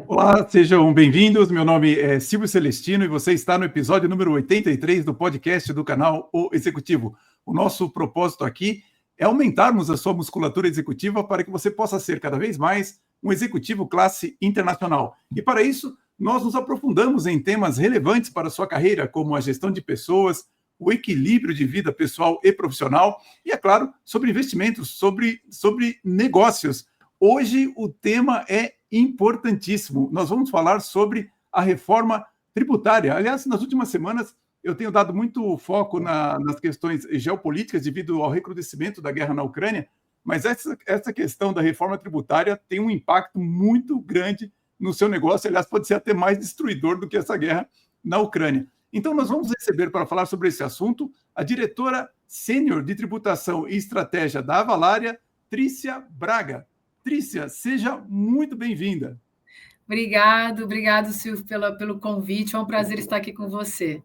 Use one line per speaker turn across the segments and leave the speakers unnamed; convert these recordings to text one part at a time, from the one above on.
Olá, sejam bem-vindos. Meu nome é Silvio Celestino e você está no episódio número 83 do podcast do canal O Executivo. O nosso propósito aqui é aumentarmos a sua musculatura executiva para que você possa ser cada vez mais um executivo classe internacional. E para isso, nós nos aprofundamos em temas relevantes para a sua carreira, como a gestão de pessoas, o equilíbrio de vida pessoal e profissional e, é claro, sobre investimentos, sobre negócios. Hoje o tema é importantíssimo. Nós vamos falar sobre a reforma tributária. Aliás, nas últimas semanas eu tenho dado muito foco nas questões geopolíticas devido ao recrudescimento da guerra na Ucrânia, mas essa questão da reforma tributária tem um impacto muito grande no seu negócio. Aliás, pode ser até mais destruidor do que essa guerra na Ucrânia. Então, nós vamos receber para falar sobre esse assunto a diretora sênior de tributação e estratégia da Avalária, Trícia Braga. Trícia, seja muito bem-vinda.
Obrigado, Silvio, pelo convite. É um prazer estar aqui com você.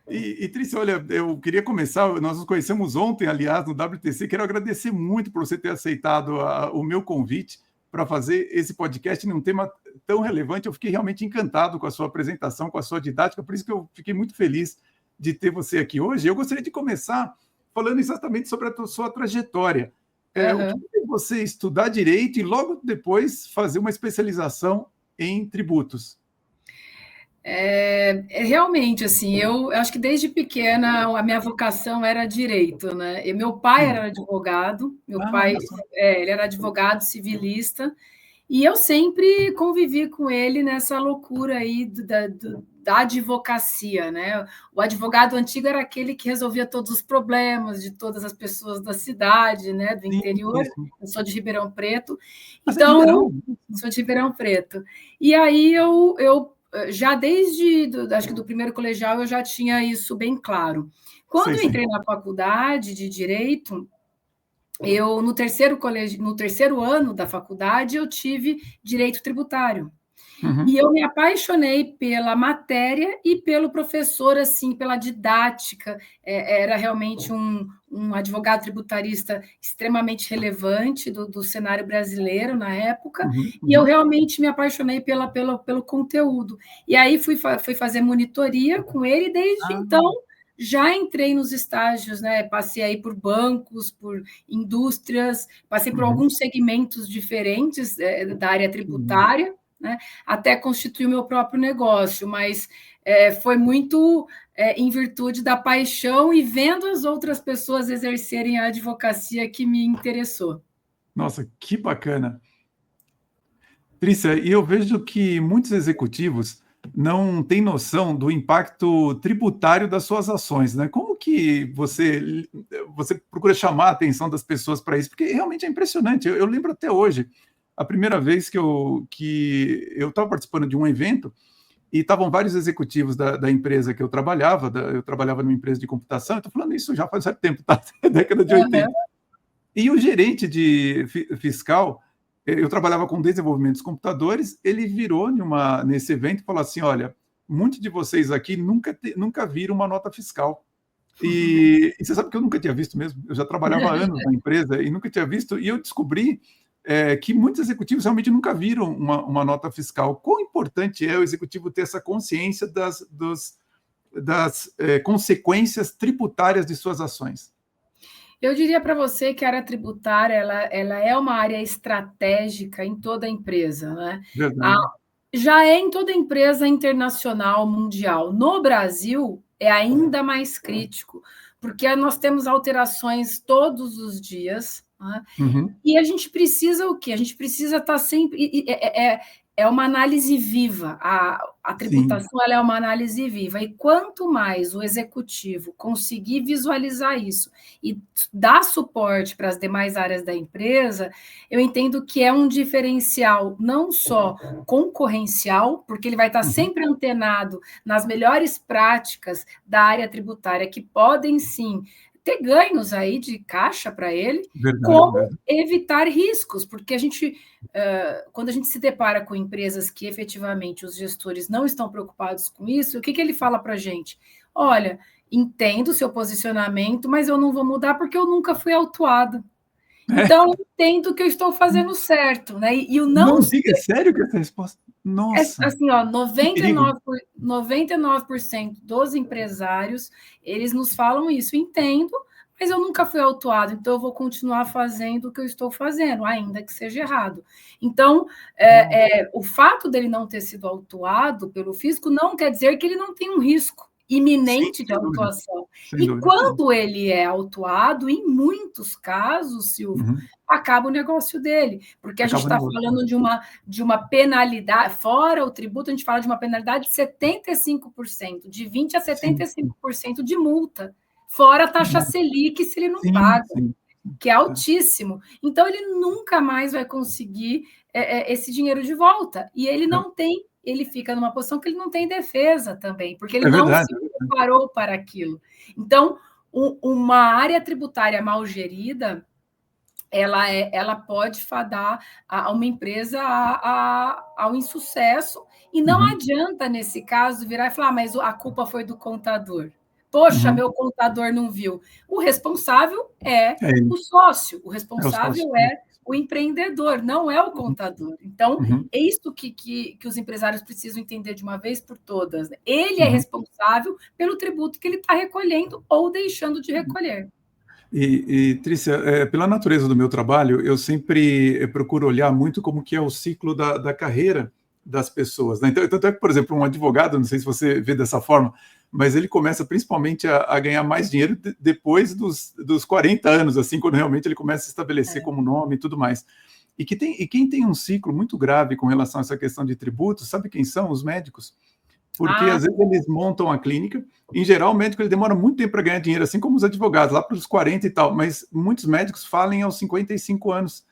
E Trícia, olha, eu queria começar, nós nos conhecemos ontem, aliás, no WTC, quero agradecer muito por você ter aceitado o meu convite para fazer esse podcast em um tema tão relevante. Eu fiquei realmente encantado com a sua apresentação, com a sua didática, por isso que eu fiquei muito feliz de ter você aqui hoje. Eu gostaria de começar falando exatamente sobre a sua trajetória. O que fez você estudar direito e logo depois fazer uma especialização em tributos?
Realmente, assim, eu acho que desde pequena a minha vocação era direito, né? E meu pai era advogado,
Olha só.
ele era advogado civilista, e eu sempre convivi com ele nessa loucura aí da advocacia, né? O advogado antigo era aquele que resolvia todos os problemas de todas as pessoas da cidade, né? Do
Sim,
interior.
sim.
Eu sou de Ribeirão Preto,
Mas é de Ribeirão?
sou de Ribeirão Preto. E aí eu já desde acho que do primeiro colegial eu já tinha isso bem claro. Quando eu
Sei.
entrei na faculdade de Direito, eu no terceiro ano da faculdade eu tive Direito Tributário.
Uhum.
E eu me apaixonei pela matéria e pelo professor, assim, pela didática. Era realmente um advogado tributarista extremamente relevante do cenário brasileiro na época, e eu realmente me apaixonei pelo conteúdo. E aí fui fazer monitoria com ele, e desde então já entrei nos estágios, né? Passei aí por bancos, por indústrias, passei por alguns segmentos diferentes da área tributária, né, até constituir o meu próprio negócio, mas foi muito em virtude da paixão e vendo as outras pessoas exercerem a advocacia que me interessou.
Nossa, que bacana. Trícia, e eu vejo que muitos executivos não têm noção do impacto tributário das suas ações, né? Como que você procura chamar a atenção das pessoas para isso? Porque realmente é impressionante. Eu lembro até hoje, a primeira vez que eu estava participando de um evento e estavam vários executivos da empresa que eu trabalhava numa empresa de computação, eu estou falando isso já faz certo tempo, tá? Década de 80. E o gerente de fiscal, eu trabalhava com desenvolvimento dos computadores, ele virou nesse evento e falou assim: olha, muitos de vocês aqui nunca viram uma nota fiscal. E você sabe que eu nunca tinha visto mesmo. Eu já trabalhava há anos na empresa e nunca tinha visto. E eu descobri que muitos executivos realmente nunca viram uma nota fiscal. Quão importante é o executivo ter essa consciência das consequências tributárias de suas ações?
Eu diria para você que a área tributária ela é uma área estratégica em toda a empresa, né?
Verdade.
Já é em toda empresa internacional, mundial. No Brasil, é ainda mais crítico, porque nós temos alterações todos os dias, né? E a gente precisa o quê? A gente precisa estar sempre. É uma análise viva. A tributação ela é uma análise viva. E quanto mais o executivo conseguir visualizar isso e dar suporte para as demais áreas da empresa, eu entendo que é um diferencial não só concorrencial, porque ele vai estar sempre antenado nas melhores práticas da área tributária, que podem sim ter ganhos aí de caixa para ele, como evitar riscos, porque quando a gente se depara com empresas que efetivamente os gestores não estão preocupados com isso, o que ele fala para a gente? Olha, entendo o seu posicionamento, mas eu não vou mudar porque eu nunca fui autuado. Então, eu entendo que eu estou fazendo certo, né? E o não...
Não diga, é sério que essa resposta... Nossa!
Assim, ó,
Que perigo!
99% dos empresários, eles nos falam isso. Entendo, mas eu nunca fui autuado, então eu vou continuar fazendo o que eu estou fazendo, ainda que seja errado. Então, o fato dele não ter sido autuado pelo fisco não quer dizer que ele não tem um risco iminente
Sim,
de autuação.
sem
E
dúvida.
quando ele é autuado, em muitos casos, Silvio, acaba o negócio dele, porque a gente está falando de uma penalidade, fora o tributo, a gente fala de uma penalidade de 75%, de 20% a 75% de multa, fora a taxa Selic se ele não paga, que é altíssimo. Então, ele nunca mais vai conseguir esse dinheiro de volta, e ele não tem... ele fica numa posição que ele não tem defesa também, porque ele não se preparou para aquilo. Então, uma área tributária mal gerida, ela pode fadar uma empresa ao insucesso, e não adianta, nesse caso, virar e falar, mas a culpa foi do contador. Poxa, meu contador não viu. O responsável é o sócio, o responsável é o empreendedor, não é o contador. Então, é isso que os empresários precisam entender de uma vez por todas. Ele é responsável pelo tributo que ele está recolhendo ou deixando de recolher.
E Trícia, pela natureza do meu trabalho, eu sempre procuro olhar muito como que é o ciclo da carreira das pessoas, né? Então, tanto é que, por exemplo, um advogado, não sei se você vê dessa forma, mas ele começa principalmente a ganhar mais dinheiro depois dos 40 anos, assim, quando realmente ele começa a se estabelecer como nome e tudo mais. E quem tem um ciclo muito grave com relação a essa questão de tributos, sabe quem são? Os médicos. Porque às vezes eles montam a clínica, em geral o médico ele demora muito tempo para ganhar dinheiro, assim como os advogados, lá para os 40 e tal, mas muitos médicos falem aos 55 anos.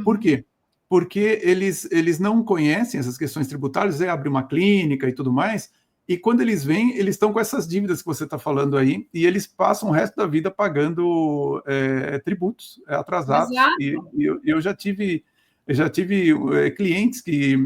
Por quê? Porque eles não conhecem essas questões tributárias, abre uma clínica e tudo mais, e quando eles vêm, eles estão com essas dívidas que você está falando aí, e eles passam o resto da vida pagando tributos atrasados. E eu já tive clientes que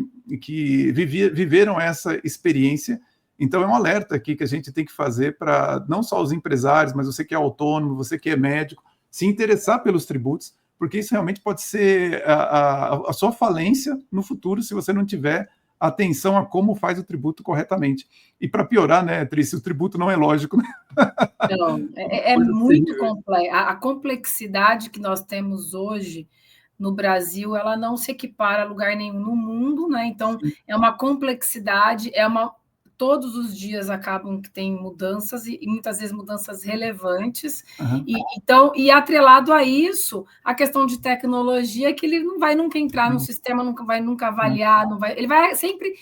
viveram essa experiência. Então, é um alerta aqui que a gente tem que fazer para não só os empresários, mas você que é autônomo, você que é médico, se interessar pelos tributos, porque isso realmente pode ser a sua falência no futuro, se você não tiver atenção a como faz o tributo corretamente. E para piorar, né, Trícia, o tributo não é lógico, né?
Não, é muito complexo. A complexidade que nós temos hoje no Brasil, ela não se equipara a lugar nenhum no mundo, né? Então, é uma complexidade, todos os dias acabam que tem mudanças, e muitas vezes mudanças relevantes, e atrelado a isso, a questão de tecnologia, que ele não vai nunca entrar no sistema, nunca vai avaliar, ele vai sempre...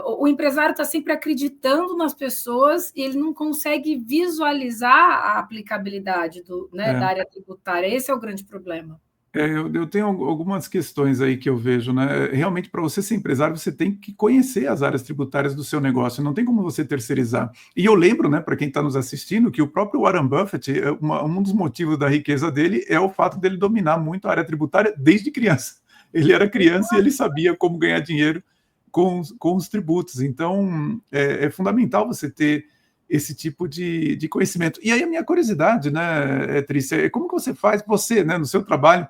O empresário está sempre acreditando nas pessoas e ele não consegue visualizar a aplicabilidade da área tributária. Esse é o grande problema.
Eu tenho algumas questões aí que eu vejo, né? Realmente, para você ser empresário, você tem que conhecer as áreas tributárias do seu negócio, não tem como você terceirizar. E eu lembro, né, para quem está nos assistindo, que o próprio Warren Buffett, um dos motivos da riqueza dele é o fato dele dominar muito a área tributária desde criança. Ele era criança e ele sabia como ganhar dinheiro com os tributos. Então, é fundamental você ter esse tipo de conhecimento. E aí a minha curiosidade, né, Trícia, é como que você faz, né, no seu trabalho,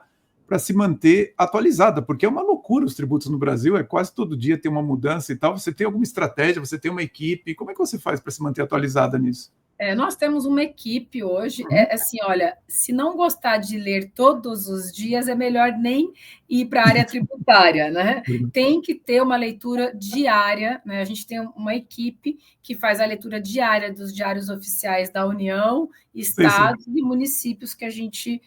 para se manter atualizada, porque é uma loucura os tributos no Brasil, quase todo dia tem uma mudança e tal. Você tem alguma estratégia, você tem uma equipe, como é que você faz para se manter atualizada nisso?
Nós temos uma equipe hoje, assim, olha, se não gostar de ler todos os dias, é melhor nem ir para a área tributária, né? Tem que ter uma leitura diária, né? A gente tem uma equipe que faz a leitura diária dos diários oficiais da União, estados e municípios que a gente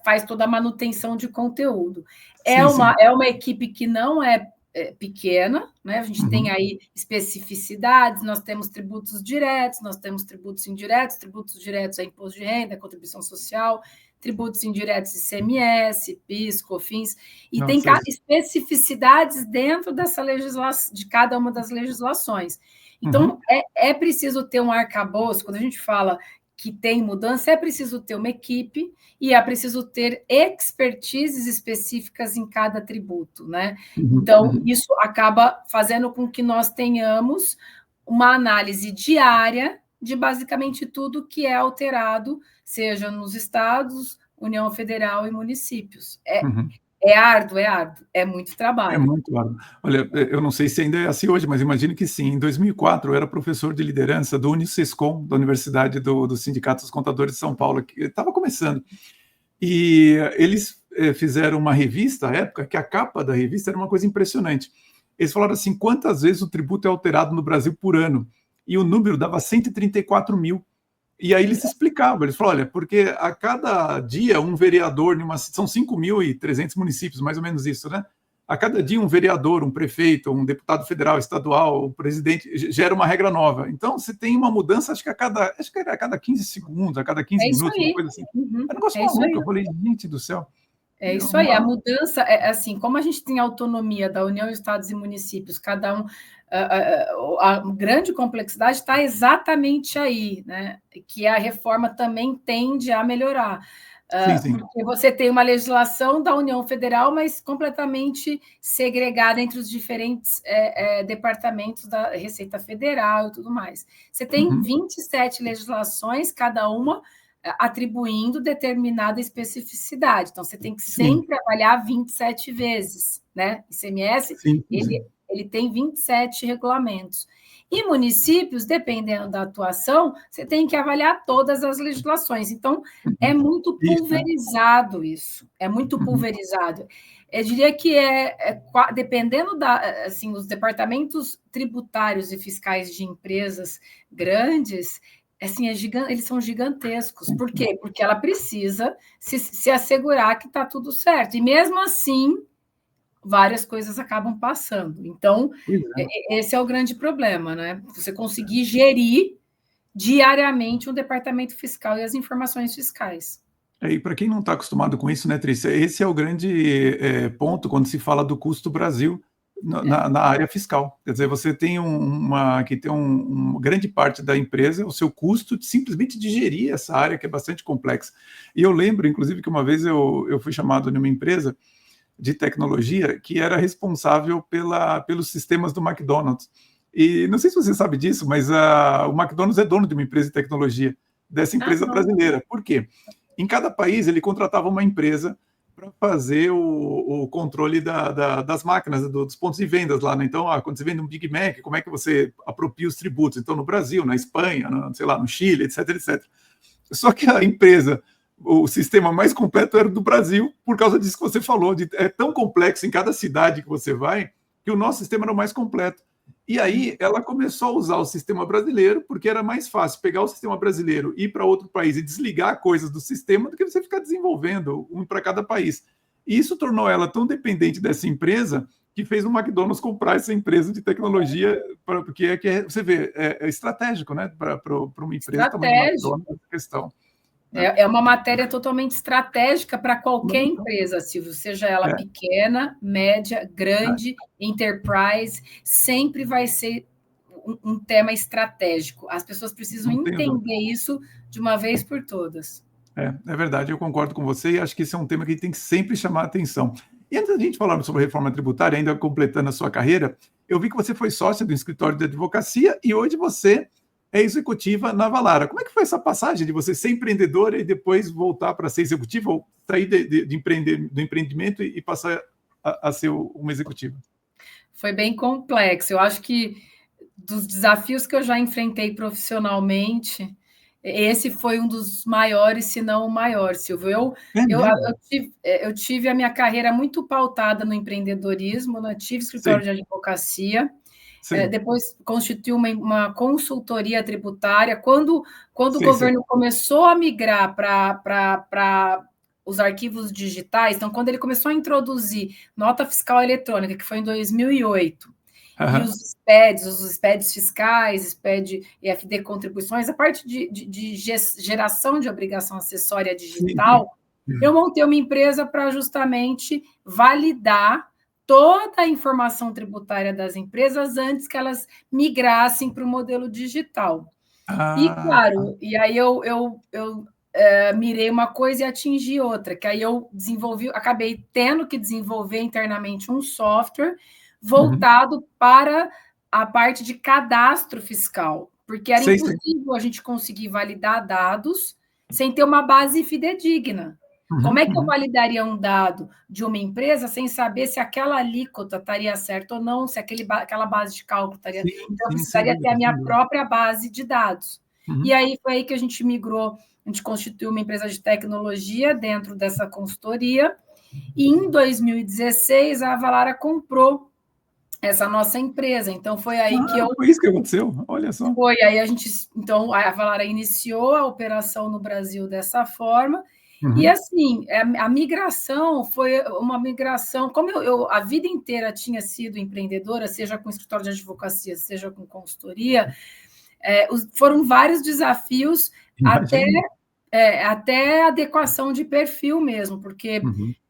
faz toda a manutenção de conteúdo. É uma equipe que não é pequena, né? A gente tem aí especificidades, nós temos tributos diretos, nós temos tributos diretos é imposto de renda, contribuição social, tributos indiretos ICMS, PIS, COFINS, e tem especificidades dentro dessa legislação, de cada uma das legislações. Então, é preciso ter um arcabouço, quando a gente fala que tem mudança, é preciso ter uma equipe e é preciso ter expertises específicas em cada tributo, né? Então, isso acaba fazendo com que nós tenhamos uma análise diária de basicamente tudo que é alterado, seja nos estados, União Federal e municípios. É árduo, é muito trabalho.
É muito árduo. Olha, eu não sei se ainda é assim hoje, mas imagino que sim. Em 2004, eu era professor de liderança do Unisescom, da Universidade do Sindicato dos Contadores de São Paulo, que estava começando. E eles fizeram uma revista, à época, que a capa da revista era uma coisa impressionante. Eles falaram assim, quantas vezes o tributo é alterado no Brasil por ano? E o número dava 134 mil. E aí eles explicavam, eles falaram, olha, porque a cada dia um vereador, são 5.300 municípios, mais ou menos isso, né? A cada dia um vereador, um prefeito, um deputado federal, estadual, o presidente, gera uma regra nova. Então, você tem uma mudança, acho que a cada 15 segundos, a cada 15 minutos, uma coisa assim. É um negócio maluco, eu falei, gente do céu.
É isso aí, a mudança é assim, como a gente tem autonomia da União, Estados e municípios, cada um, a grande complexidade está exatamente aí, né? Que a reforma também tende a melhorar.
Sim.
Porque você tem uma legislação da União Federal, mas completamente segregada entre os diferentes departamentos da Receita Federal e tudo mais. Você tem 27 legislações, cada uma atribuindo determinada especificidade. Então, você tem que sempre avaliar 27 vezes, né? ICMS, ele tem 27 regulamentos. E municípios, dependendo da atuação, você tem que avaliar todas as legislações. Então, é muito pulverizado isso. É muito pulverizado. Eu diria que dependendo assim, os departamentos tributários e fiscais de empresas grandes, assim, eles são gigantescos. Por quê? Porque ela precisa se assegurar que está tudo certo. E mesmo assim, várias coisas acabam passando. Então, esse é o grande problema, né? Você conseguir gerir diariamente um departamento fiscal e as informações fiscais.
E para quem não está acostumado com isso, né, Trícia, esse é o grande ponto quando se fala do custo Brasil na área fiscal. Quer dizer, você tem uma grande parte da empresa, o seu custo simplesmente de gerir essa área, que é bastante complexa. E eu lembro, inclusive, que uma vez eu fui chamado numa empresa de tecnologia que era responsável pelos sistemas do McDonald's. E não sei se você sabe disso, mas o McDonald's é dono de uma empresa de tecnologia, dessa empresa brasileira. Por quê? Em cada país, ele contratava uma empresa para fazer o controle das máquinas, dos pontos de vendas lá. Né? Então, quando você vende um Big Mac, como é que você apropria os tributos? Então, no Brasil, na Espanha, no Chile, etc, etc. Só que a empresa, o sistema mais completo era do Brasil, por causa disso que você falou. É tão complexo em cada cidade que você vai, que o nosso sistema era o mais completo. E aí ela começou a usar o sistema brasileiro, porque era mais fácil pegar o sistema brasileiro, ir para outro país e desligar coisas do sistema do que você ficar desenvolvendo um para cada país. E isso tornou ela tão dependente dessa empresa que fez o McDonald's comprar essa empresa de tecnologia, porque você vê, é estratégico, né, para uma empresa tamanho McDonald's essa questão.
É uma matéria totalmente estratégica para qualquer empresa, Silvio, seja ela pequena, média, grande, enterprise, sempre vai ser um tema estratégico. As pessoas precisam entender isso de uma vez por todas.
É verdade, eu concordo com você e acho que esse é um tema que tem que sempre chamar a atenção. E antes da gente falar sobre a reforma tributária, ainda completando a sua carreira, eu vi que você foi sócia do escritório de advocacia e hoje você é executiva na Valara. Como é que foi essa passagem de você ser empreendedora e depois voltar para ser executiva, ou sair do empreendimento e passar a ser uma executiva?
Foi bem complexo. Eu acho que dos desafios que eu já enfrentei profissionalmente, esse foi um dos maiores, se não o maior, Silvio. Eu tive a minha carreira muito pautada no empreendedorismo, né? Tive escritório de advocacia. Depois constituiu uma consultoria tributária. Quando o governo começou a migrar para os arquivos digitais, então, quando ele começou a introduzir nota fiscal eletrônica, que foi em 2008, e os SPEDs fiscais, SPED e FD contribuições, a parte de geração de obrigação acessória digital, eu montei uma empresa para justamente validar toda a informação tributária das empresas antes que elas migrassem para o modelo digital. E, claro, e aí eu mirei uma coisa e atingi outra, que aí eu acabei tendo que desenvolver internamente um software voltado para a parte de cadastro fiscal, porque era impossível a gente conseguir validar dados sem ter uma base fidedigna. Como é que eu validaria um dado de uma empresa sem saber se aquela alíquota estaria certa ou não, se aquela base de cálculo estaria... Então, eu precisaria ter a minha própria base de dados. E aí foi aí que a gente migrou, a gente constituiu uma empresa de tecnologia dentro dessa consultoria, e em 2016 a Avalara comprou essa nossa empresa. Então, foi aí que eu...
Foi isso que aconteceu? Olha só.
Foi, aí então, a Avalara iniciou a operação no Brasil dessa forma, e assim, a migração foi uma migração, como eu a vida inteira tinha sido empreendedora, seja com escritório de advocacia, seja com consultoria, foram vários desafios até adequação de perfil mesmo, porque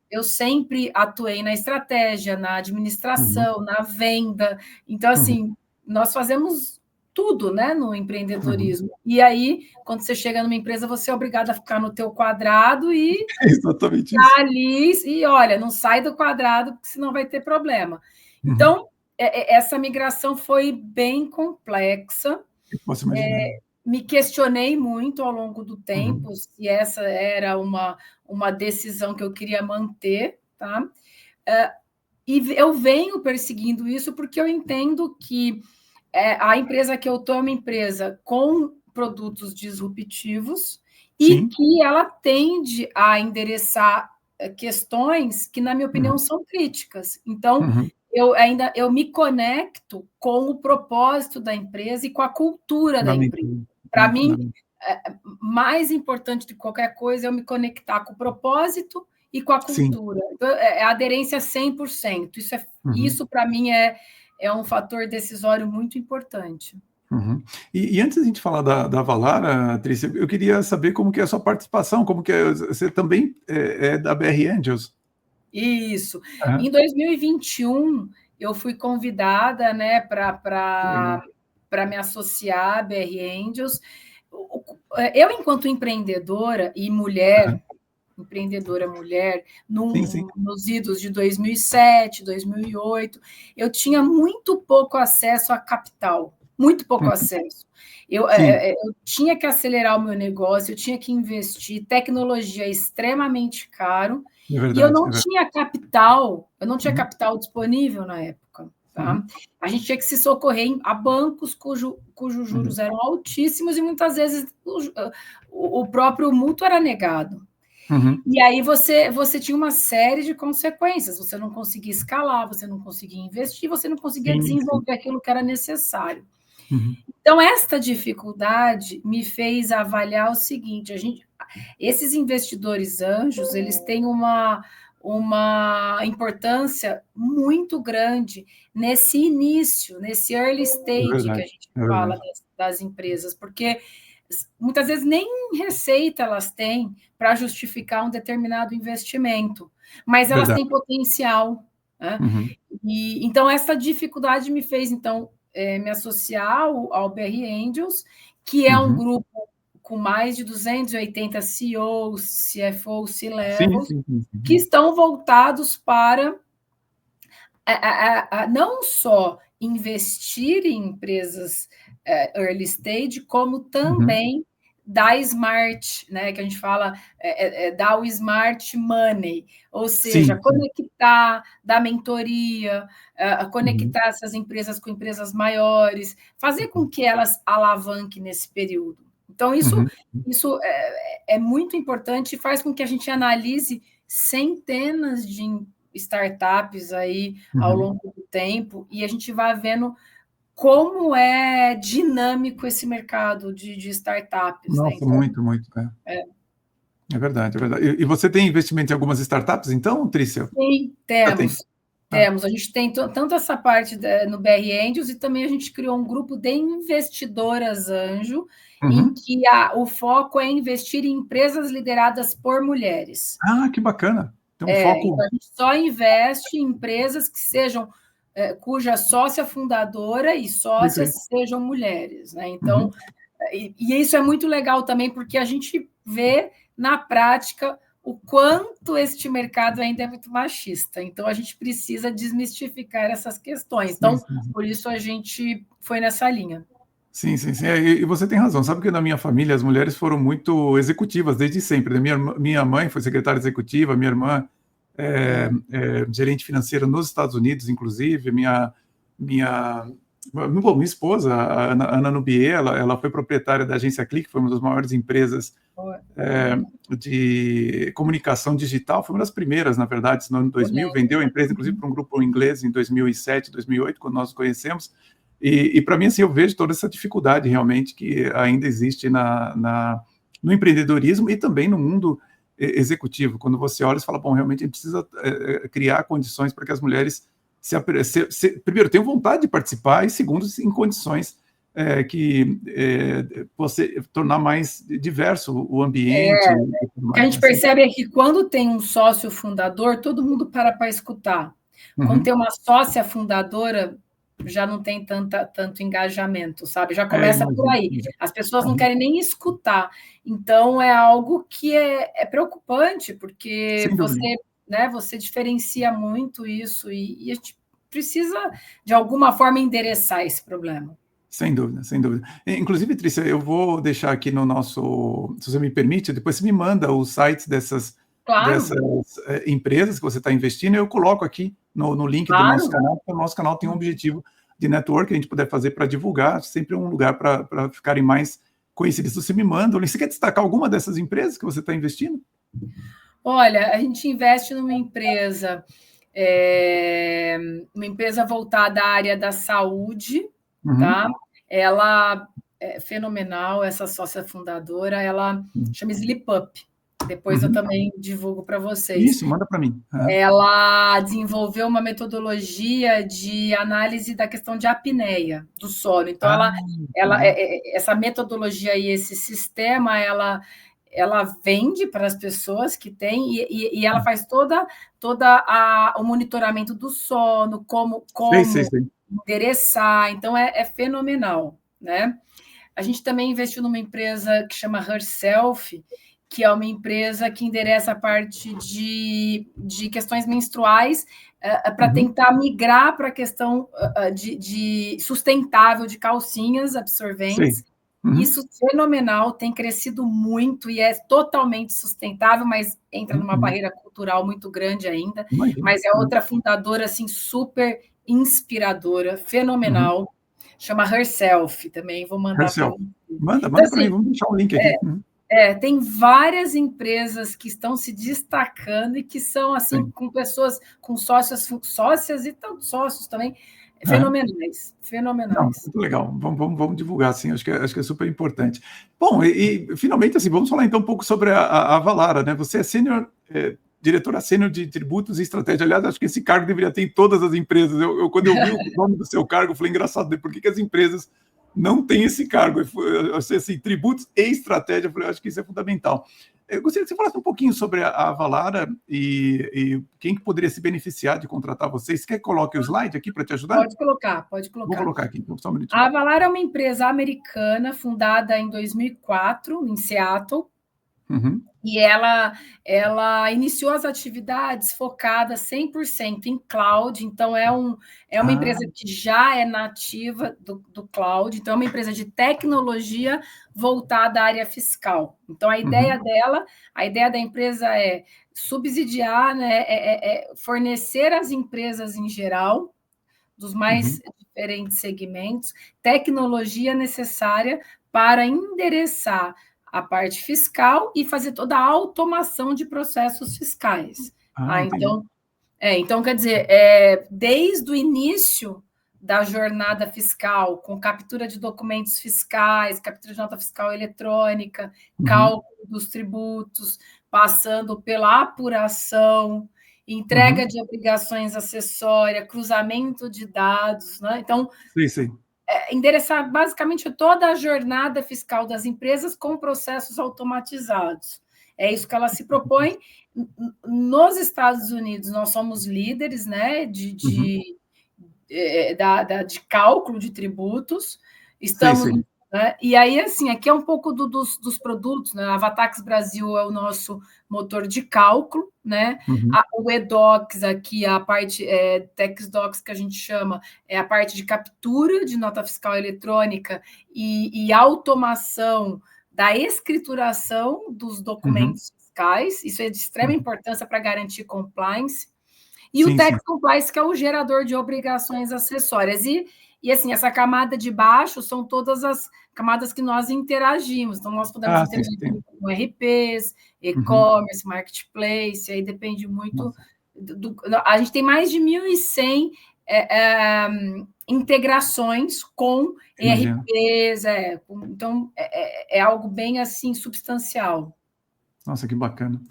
eu sempre atuei na estratégia, na administração, na venda. Então, assim, nós fazemos tudo, né, no empreendedorismo. E aí, quando você chega numa empresa, você é obrigado a ficar no teu quadrado e
exatamente isso.
Ali, e olha, não sai do quadrado, porque senão vai ter problema. Então, essa migração foi bem complexa.
Posso imaginar.
Me questionei muito ao longo do tempo se essa era uma decisão que eu queria manter, tá? E eu venho perseguindo isso porque eu entendo que a empresa que eu estou é uma empresa com produtos disruptivos e que ela tende a endereçar questões que, na minha opinião, são críticas. Então, eu me conecto com o propósito da empresa e com a cultura da empresa. Para mim, mais importante de qualquer coisa é eu me conectar com o propósito e com a cultura. Então, é aderência 100%. Isso para mim, é um fator decisório muito importante.
E antes de a gente falar da Avalara, Trícia, eu queria saber como que é a sua participação, como que você também é da BR Angels.
Isso. Em 2021, eu fui convidada, né, para me associar à BR Angels. Eu, enquanto empreendedora e mulher, empreendedora mulher, nos idos de 2007, 2008, eu tinha muito pouco acesso a capital, muito pouco acesso. Eu tinha que acelerar o meu negócio, eu tinha que investir, tecnologia é extremamente caro, e eu não tinha capital, disponível na época. Tá? A gente tinha que se socorrer a bancos cujos juros eram altíssimos e muitas vezes o próprio mútuo era negado. E aí você tinha uma série de consequências, você não conseguia escalar, você não conseguia investir, você não conseguia desenvolver aquilo que era necessário. Então, esta dificuldade me fez avaliar o seguinte: esses investidores anjos, eles têm uma importância muito grande nesse início, nesse early stage que a gente fala das empresas, porque muitas vezes nem receita elas têm para justificar um determinado investimento, mas elas têm potencial. Né? Então, essa dificuldade me fez, me associar ao BR Angels, que é um grupo com mais de 280 CEOs, CFOs, C-levels, que estão voltados para não só investir em empresas early stage, como também dar smart, né, que a gente fala, dar o smart money, ou seja, conectar, dar mentoria, conectar essas empresas com empresas maiores, fazer com que elas alavanquem nesse período. Então, isso é muito importante e faz com que a gente analise centenas de startups aí ao longo do tempo e a gente vai vendo como é dinâmico esse mercado de startups.
Nossa, né? Então, muito. É verdade. E você tem investimento em algumas startups, então, Trícia?
Sim, temos. A gente tem tanto essa parte no BR Angels e também a gente criou um grupo de investidoras anjo, em que o foco é investir em empresas lideradas por mulheres.
Ah, que bacana!
Então, a gente só investe em empresas que sejam cuja sócia fundadora e sócias sejam mulheres, né? Então, e isso é muito legal também, porque a gente vê na prática o quanto este mercado ainda é muito machista. Então, a gente precisa desmistificar essas questões. Então, por isso a gente foi nessa linha.
Sim, sim, sim. E você tem razão. Sabe que na minha família as mulheres foram muito executivas desde sempre, né? Minha mãe foi secretária executiva, minha irmã é gerente financeira nos Estados Unidos, inclusive. Minha, minha esposa, a Ana Nubier, ela foi proprietária da agência Clique, foi uma das maiores empresas de comunicação digital, foi uma das primeiras, na verdade, no ano 2000, vendeu a empresa, inclusive, para um grupo inglês em 2007, 2008, quando nós nos conhecemos. E para mim, assim, eu vejo toda essa dificuldade realmente que ainda existe no empreendedorismo e também no mundo executivo. Quando você olha e fala, bom, realmente a gente precisa criar condições para que as mulheres, primeiro, tenham vontade de participar e, segundo, em condições que você tornar mais diverso o ambiente.
O que a gente percebe é que quando tem um sócio fundador, todo mundo para escutar. Quando tem uma sócia fundadora, já não tem tanto engajamento, sabe? Já começa por aí. As pessoas não querem nem escutar. Então, é algo que é preocupante, porque você diferencia muito isso e a gente precisa, de alguma forma, endereçar esse problema.
Sem dúvida, sem dúvida. Inclusive, Trícia, eu vou deixar aqui no nosso, se você me permite, depois você me manda os sites dessas empresas que você está investindo, eu coloco aqui no link do nosso canal, porque o nosso canal tem um objetivo de network que a gente puder fazer para divulgar, sempre um lugar para ficarem mais conhecidos. Você me manda, você quer destacar alguma dessas empresas que você está investindo?
Olha, a gente investe numa empresa voltada à área da saúde, tá? Ela é fenomenal, essa sócia fundadora, ela chama Sleep Up. Depois eu também divulgo para vocês.
Isso, manda para mim.
Ela desenvolveu uma metodologia de análise da questão de apneia do sono. Então, essa metodologia e esse sistema, ela vende para as pessoas que têm e ela faz toda o monitoramento do sono, como endereçar. Então, é fenomenal, né? A gente também investiu numa empresa que chama Herself, que é uma empresa que endereça a parte de questões menstruais para tentar migrar para a questão de sustentável de calcinhas absorventes. Isso fenomenal, tem crescido muito e é totalmente sustentável, mas entra numa barreira cultural muito grande ainda. Mas é outra fundadora assim, super inspiradora, fenomenal. Chama Herself também, vou mandar para você.
Manda para mim, vamos deixar um link aqui.
Tem várias empresas que estão se destacando e que são assim com pessoas, com sócias e tantos sócios também, fenomenais.
Não, muito legal. Vamos divulgar, sim. Acho que é super importante. Bom, e finalmente, assim, vamos falar então um pouco sobre a Avalara, né? Você é diretora sênior de tributos e estratégia. Aliás, acho que esse cargo deveria ter em todas as empresas. Quando eu vi o nome do seu cargo, eu falei, engraçado, por que as empresas não têm esse cargo? Assim, tributos e estratégia, eu falei, acho que isso é fundamental. Eu gostaria que você falasse um pouquinho sobre a Avalara e quem que poderia se beneficiar de contratar vocês. Quer que coloque o slide aqui para te ajudar?
Pode colocar.
Vou colocar aqui, então, só um minutinho.
A Avalara é uma empresa americana fundada em 2004, em Seattle, e ela iniciou as atividades focadas 100% em cloud, então é uma empresa que já é nativa do cloud, então é uma empresa de tecnologia voltada à área fiscal. Então a ideia da empresa é subsidiar, né, fornecer às empresas em geral, dos mais diferentes segmentos, tecnologia necessária para endereçar a parte fiscal e fazer toda a automação de processos fiscais. Então, quer dizer, desde o início da jornada fiscal, com captura de documentos fiscais, captura de nota fiscal eletrônica, cálculo dos tributos, passando pela apuração, entrega de obrigações acessórias, cruzamento de dados, né? Então, endereçar basicamente toda a jornada fiscal das empresas com processos automatizados. É isso que ela se propõe. Nos Estados Unidos, nós somos líderes, né, de cálculo de tributos. Estamos Né? E aí, assim, aqui é um pouco dos produtos, né? A Avatax Brasil é o nosso motor de cálculo, né? O eDocs aqui, a parte TexDocs que a gente chama, é a parte de captura de nota fiscal eletrônica e automação da escrituração dos documentos fiscais. Isso é de extrema importância para garantir compliance. E o Tax Compliance, que é o gerador de obrigações acessórias. E assim, essa camada de baixo são todas as camadas que nós interagimos. Então, nós podemos interagir com RPs, e-commerce, marketplace, aí depende muito a gente tem mais de 1.100 integrações com ERPs, então é algo bem assim substancial.
Nossa, que bacana.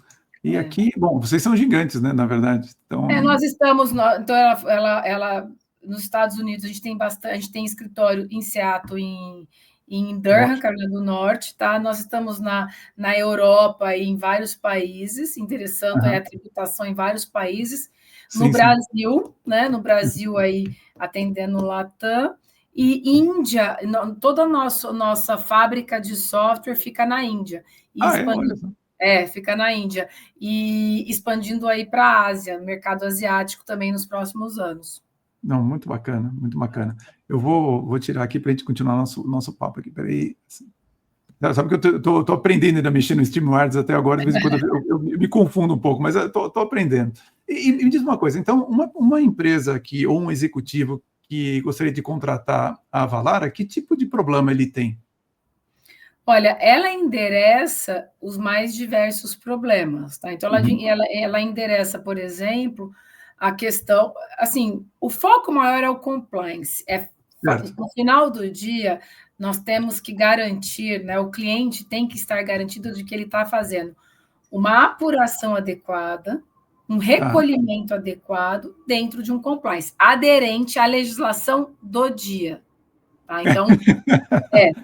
E aqui, bom, vocês são gigantes, né, na verdade. Então...
nós estamos, então ela nos Estados Unidos, a gente tem escritório em Seattle, em Durham, Carolina do Norte, tá? Nós estamos na Europa e em vários países, interessando a tributação em vários países. No Brasil, né? No Brasil, aí, atendendo o Latam. E Índia, toda a nossa fábrica de software fica na Índia. Fica na Índia. E expandindo aí para a Ásia, no mercado asiático também nos próximos anos.
Não, muito bacana, muito bacana. Eu vou tirar aqui para a gente continuar nosso papo aqui. Peraí. Sabe que eu estou aprendendo ainda a mexer no StreamYards até agora, de vez em quando eu me confundo um pouco, mas estou aprendendo. E me diz uma coisa, então, uma empresa aqui, ou um executivo que gostaria de contratar a Avalara, que tipo de problema ele tem?
Olha, ela endereça os mais diversos problemas, tá? Então, ela endereça, por exemplo, a questão, assim, o foco maior é o compliance. No final do dia, nós temos que garantir, né? O cliente tem que estar garantido de que ele está fazendo uma apuração adequada, um recolhimento adequado dentro de um compliance, aderente à legislação do dia. Tá? Então,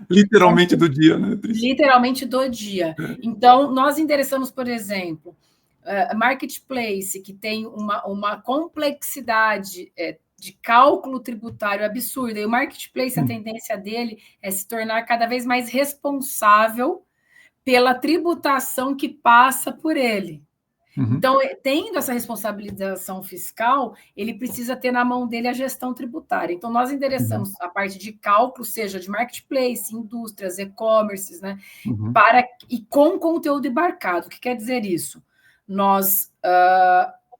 literalmente do dia, né, Trícia?
Literalmente do dia. Então, nós endereçamos, por exemplo, a Marketplace, que tem uma complexidade de cálculo tributário absurda, e o Marketplace, a tendência dele é se tornar cada vez mais responsável pela tributação que passa por ele. Então, tendo essa responsabilização fiscal, ele precisa ter na mão dele a gestão tributária. Então, nós endereçamos a parte de cálculo, seja de marketplace, indústrias, e-commerces, né? E com conteúdo embarcado. O que quer dizer isso?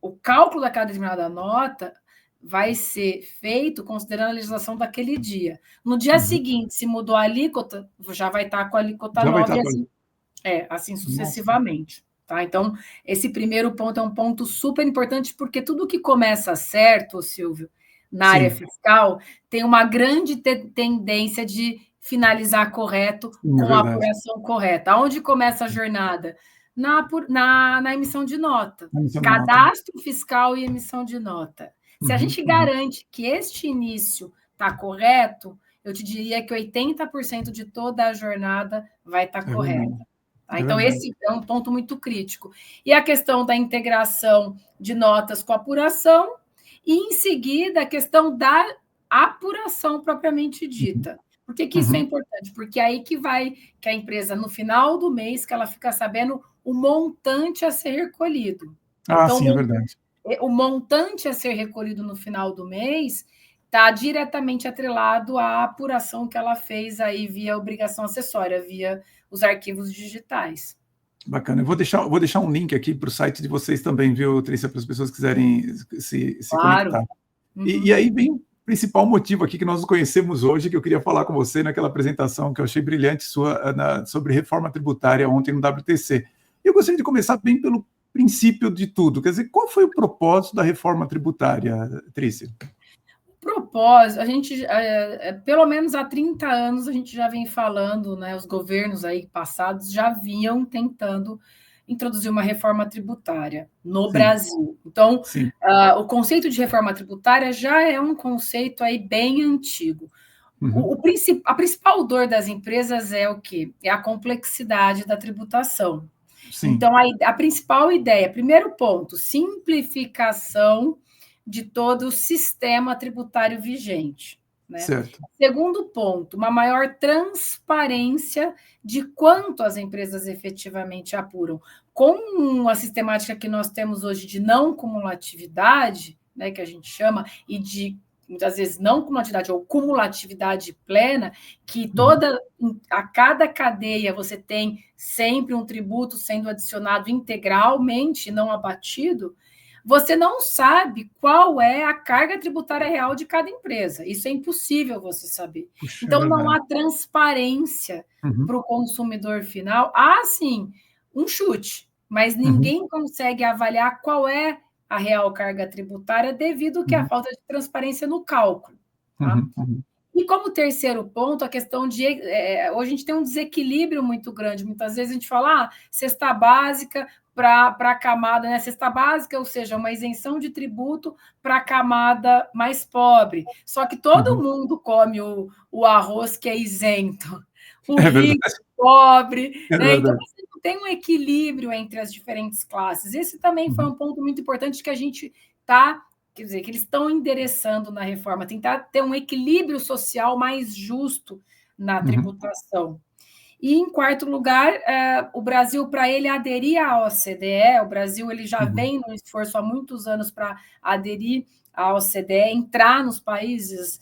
O cálculo daquela determinada nota vai ser feito considerando a legislação daquele dia. No dia seguinte, se mudou a alíquota, já vai estar com a alíquota nova, e assim sucessivamente. Tá? Então, esse primeiro ponto é um ponto super importante, porque tudo que começa certo, Silvio, na área fiscal, tem uma grande tendência de finalizar correto, com a apuração correta. Onde começa a jornada? Na emissão de nota. Cadastro fiscal e emissão de nota. Se a gente garante que este início está correto, eu te diria que 80% de toda a jornada vai estar correta. Então, esse é um ponto muito crítico. E a questão da integração de notas com apuração, e, em seguida, a questão da apuração propriamente dita. Por que isso é importante? Porque é aí que a empresa, no final do mês, que ela fica sabendo o montante a ser recolhido.
Então, sim, é verdade.
O montante a ser recolhido no final do mês está diretamente atrelado à apuração que ela fez aí via obrigação acessória, via os arquivos digitais.
Bacana. Eu vou deixar um link aqui para o site de vocês também, viu, Trícia, para as pessoas que quiserem se conectar. E aí vem o principal motivo aqui que nós nos conhecemos hoje, que eu queria falar com você naquela apresentação que eu achei brilhante sua sobre reforma tributária ontem no WTC. Eu gostaria de começar bem pelo princípio de tudo. Quer dizer, qual foi o propósito da reforma tributária, Trícia?
Propósito, a gente, pelo menos há 30 anos, a gente já vem falando, né, os governos aí passados já vinham tentando introduzir uma reforma tributária no Brasil. Então, o conceito de reforma tributária já é um conceito aí bem antigo. A principal dor das empresas é o quê? É a complexidade da tributação. Então, a principal ideia, primeiro ponto, simplificação de todo o sistema tributário vigente. né?
Certo.
Segundo ponto, uma maior transparência de quanto as empresas efetivamente apuram. Com a sistemática que nós temos hoje de não cumulatividade, né, que a gente chama, e de muitas vezes não cumulatividade ou cumulatividade plena, que a cada cadeia você tem sempre um tributo sendo adicionado integralmente, não abatido, você não sabe qual é a carga tributária real de cada empresa. Isso é impossível você saber.
Puxa,
então, não há transparência para o consumidor final. Há, sim, um chute, mas ninguém consegue avaliar qual é a real carga tributária devido à falta de transparência no cálculo. Tá? E como terceiro ponto, a questão de... hoje a gente tem um desequilíbrio muito grande. Muitas vezes a gente fala, cesta básica para a camada, né? Cesta básica, ou seja, uma isenção de tributo para a camada mais pobre. Só que todo mundo come o arroz que é isento. O rico, pobre. Né? Então, você não tem um equilíbrio entre as diferentes classes. Esse também foi um ponto muito importante que a gente está... Quer dizer, que eles estão endereçando na reforma, tentar ter um equilíbrio social mais justo na tributação. E, em quarto lugar, o Brasil, para ele aderir à OCDE, o Brasil ele já vem no esforço há muitos anos para aderir à OCDE, entrar nos países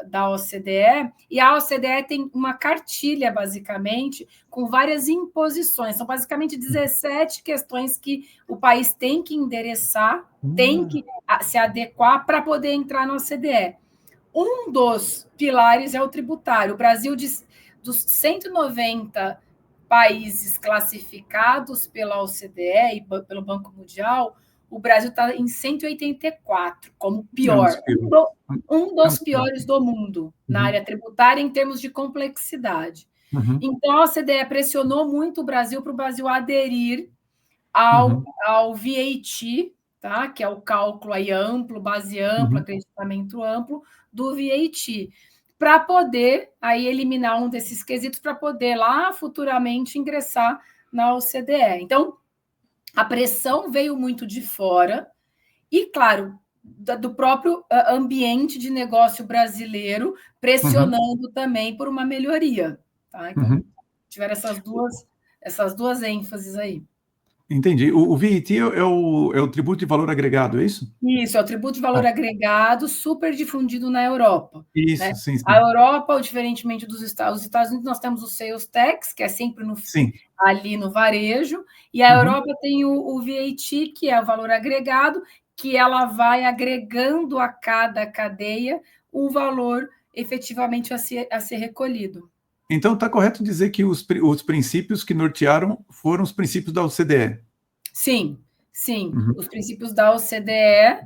da OCDE, e a OCDE tem uma cartilha, basicamente, com várias imposições. São basicamente 17 questões que o país tem que endereçar, tem que se adequar para poder entrar na OCDE. Um dos pilares é o tributário. O Brasil, dos 190 países classificados pela OCDE e pelo Banco Mundial, o Brasil está em 184, como pior. Um dos piores do mundo na área tributária em termos de complexidade. Então, a OCDE pressionou muito o Brasil para o Brasil aderir ao VAT, tá? Que é o cálculo aí amplo, base ampla, acreditamento amplo do VAT, para poder aí eliminar um desses quesitos para poder lá futuramente ingressar na OCDE. Então, a pressão veio muito de fora e, claro, do próprio ambiente de negócio brasileiro, pressionando também por uma melhoria. Tá? Então, tiveram essas duas ênfases aí.
Entendi. O VAT é o tributo de valor agregado, é isso?
Isso, é o tributo de valor agregado, super difundido na Europa.
Isso,
né?
sim.
A Europa, diferentemente dos Estados Unidos, nós temos o sales tax, que é sempre ali no varejo, e a Europa tem o VAT, que é o valor agregado, que ela vai agregando a cada cadeia o valor efetivamente a ser recolhido.
Então, está correto dizer que os princípios que nortearam foram os princípios da OCDE?
Sim. Os princípios da OCDE,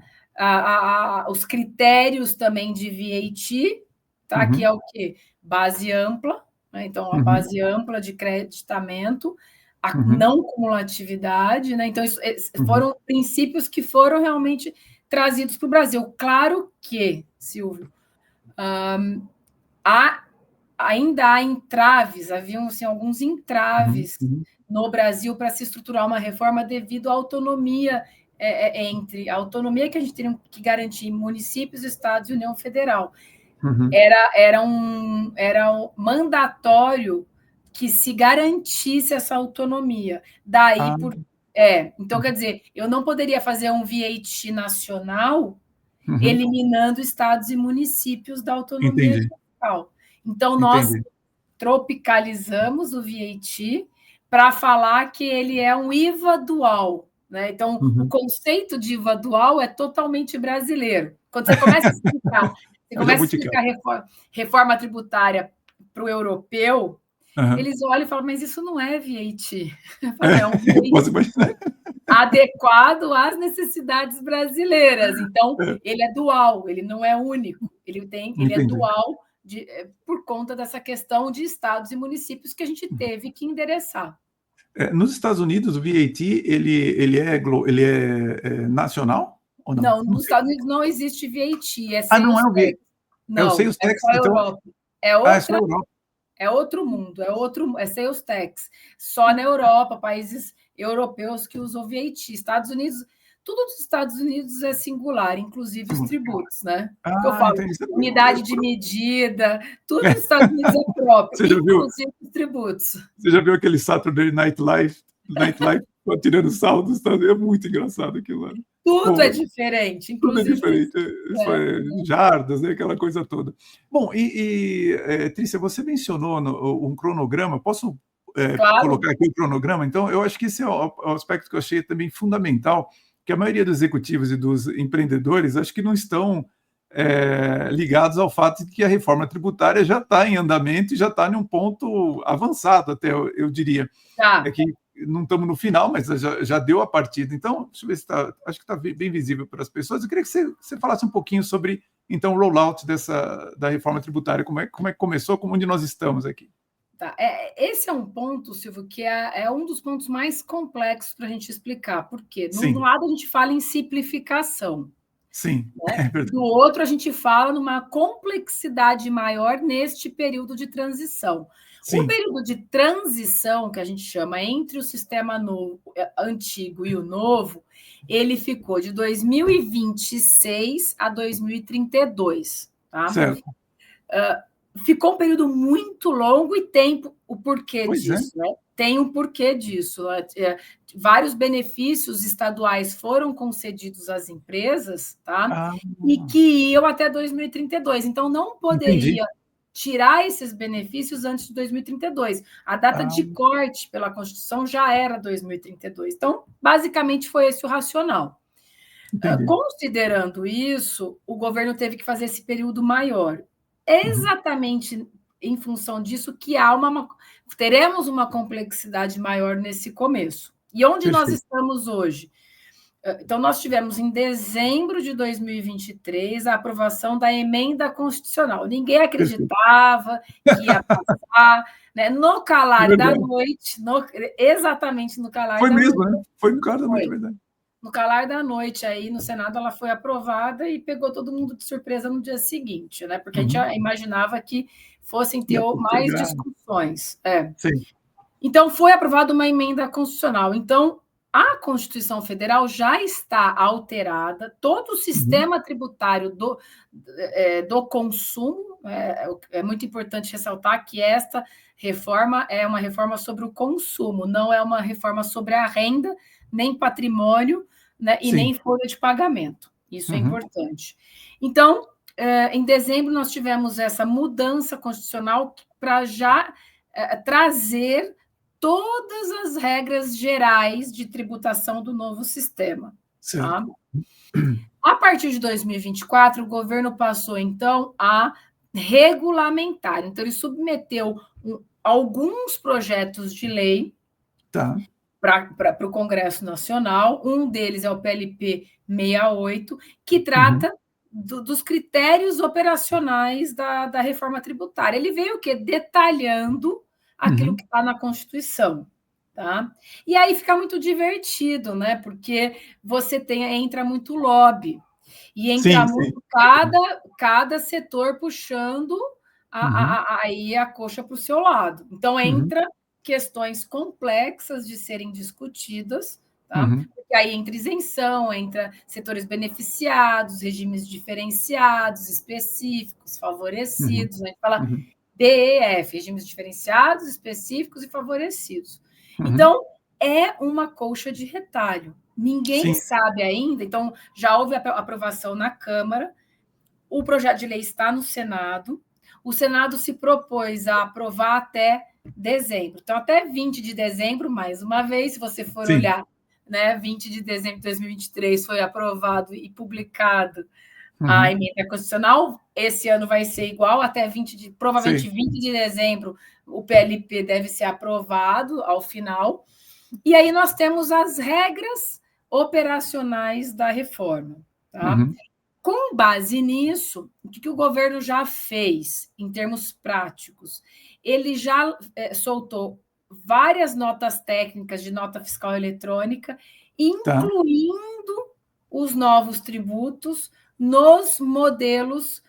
os critérios também de VAT, tá? Que é o quê? Base ampla, né? Então, a base ampla de creditamento, a não cumulatividade, né? Então, foram princípios que foram realmente trazidos para o Brasil. Claro que, Silvio, ainda há entraves, haviam assim, alguns entraves no Brasil para se estruturar uma reforma devido à autonomia entre a autonomia que a gente teria que garantir em municípios, estados e União Federal. Era um mandatório que se garantisse essa autonomia. Então, quer dizer, eu não poderia fazer um VAT nacional eliminando estados e municípios da autonomia fiscal. Então, nós tropicalizamos o VAT para falar que ele é um IVA dual. Né? Então, o conceito de IVA dual é totalmente brasileiro. Quando você começa a explicar reforma tributária para o europeu, eles olham e falam, mas isso não é VAT. É um VAT adequado às necessidades brasileiras. Então, ele é dual, ele não é único. Ele é dual por conta dessa questão de estados e municípios que a gente teve que endereçar.
Nos Estados Unidos, o VAT ele é nacional? Ou não?
Não, nos Estados Unidos não existe VAT.
Não é o VAT.
Não,
é o sales tax,
só a Europa.
Só a Europa.
É outro mundo, é sales tax. Só na Europa, países europeus que usam VAT. Estados Unidos, Tudo dos Estados Unidos é singular, inclusive os tributos, né? Eu
Ah,
falo,
entendi.
unidade de medida, tudo dos Estados Unidos é próprio, inclusive os tributos.
Você já viu aquele Saturday Night Live tirando sarro dos Estados Unidos? É muito engraçado aquilo lá.
Tudo é diferente,
Tudo é
inclusive.
diferente. Jardas, né? Aquela coisa toda. Bom, Trícia, você mencionou um cronograma. Posso colocar aqui o cronograma? Então, eu acho que esse é o aspecto que eu achei também fundamental, que a maioria dos executivos e dos empreendedores acho que não estão ligados ao fato de que a reforma tributária já está em andamento e já está em um ponto avançado, até eu diria.
Tá.
É que não estamos no final, mas já deu a partida. Então, deixa eu ver se acho que está bem visível para as pessoas. Eu queria que você falasse um pouquinho sobre, então, o rollout da reforma tributária, como é que começou, onde nós estamos aqui.
Tá. Esse é um ponto, Silvio, que é um dos pontos mais complexos para a gente explicar. Por quê? No lado, a gente fala em simplificação.
Sim,
né?
É verdade.
Do outro, a gente fala numa complexidade maior neste período de transição. Sim. O período de transição, que a gente chama entre o sistema antigo e o novo, ele ficou de 2026 a 2032. Tá?
Certo.
Ficou um período muito longo e tem o porquê disso.
É.
Né? Tem um porquê disso. Vários benefícios estaduais foram concedidos às empresas, tá? E que iam até 2032. Então, não poderia tirar esses benefícios antes de 2032. A data de corte pela Constituição já era 2032. Então, basicamente, foi esse o racional. Considerando isso, o governo teve que fazer esse período maior. Exatamente em função disso que teremos uma complexidade maior nesse começo. E onde nós estamos hoje? Então, nós tivemos em dezembro de 2023 a aprovação da emenda constitucional. Ninguém acreditava que ia passar, né? No calar da noite, exatamente no calar da noite.
Foi mesmo, né? Foi no calar da noite, verdade.
No calar da noite, aí no Senado, ela foi aprovada e pegou todo mundo de surpresa no dia seguinte, né? Porque a gente imaginava que fossem ter mais discussões.
Sim.
Então, foi aprovada uma emenda constitucional. Então, a Constituição Federal já está alterada, todo o sistema tributário do consumo, é muito importante ressaltar que esta reforma é uma reforma sobre o consumo, não é uma reforma sobre a renda, nem patrimônio, né, e nem folha de pagamento. Isso é importante. Então, em dezembro, nós tivemos essa mudança constitucional para já trazer todas as regras gerais de tributação do novo sistema. Tá? A partir de 2024, o governo passou, então, a regulamentar. Então, ele submeteu alguns projetos de lei para o Congresso Nacional. Um deles é o PLP 68, que trata dos critérios operacionais da reforma tributária. Ele veio o quê? Detalhando aquilo que está na Constituição. Tá? E aí fica muito divertido, né? Porque você entra muito lobby, e entra muito cada setor puxando aí a coxa para o seu lado. Então, entra questões complexas de serem discutidas, tá? Porque aí entra isenção, entra setores beneficiados, regimes diferenciados, específicos, favorecidos, a gente fala DEF, regimes diferenciados, específicos e favorecidos. Então, é uma colcha de retalho. Ninguém sabe ainda, então já houve a aprovação na Câmara, o projeto de lei está no Senado, o Senado se propôs a aprovar até dezembro. Então, até 20 de dezembro, mais uma vez, se você for olhar, né, 20 de dezembro de 2023 foi aprovado e publicado a emenda constitucional. Esse ano vai ser igual, até provavelmente 20 de dezembro, o PLP deve ser aprovado ao final. E aí nós temos as regras operacionais da reforma. Tá? Com base nisso, o que o governo já fez em termos práticos? Ele já soltou várias notas técnicas de nota fiscal eletrônica, incluindo os novos tributos nos modelos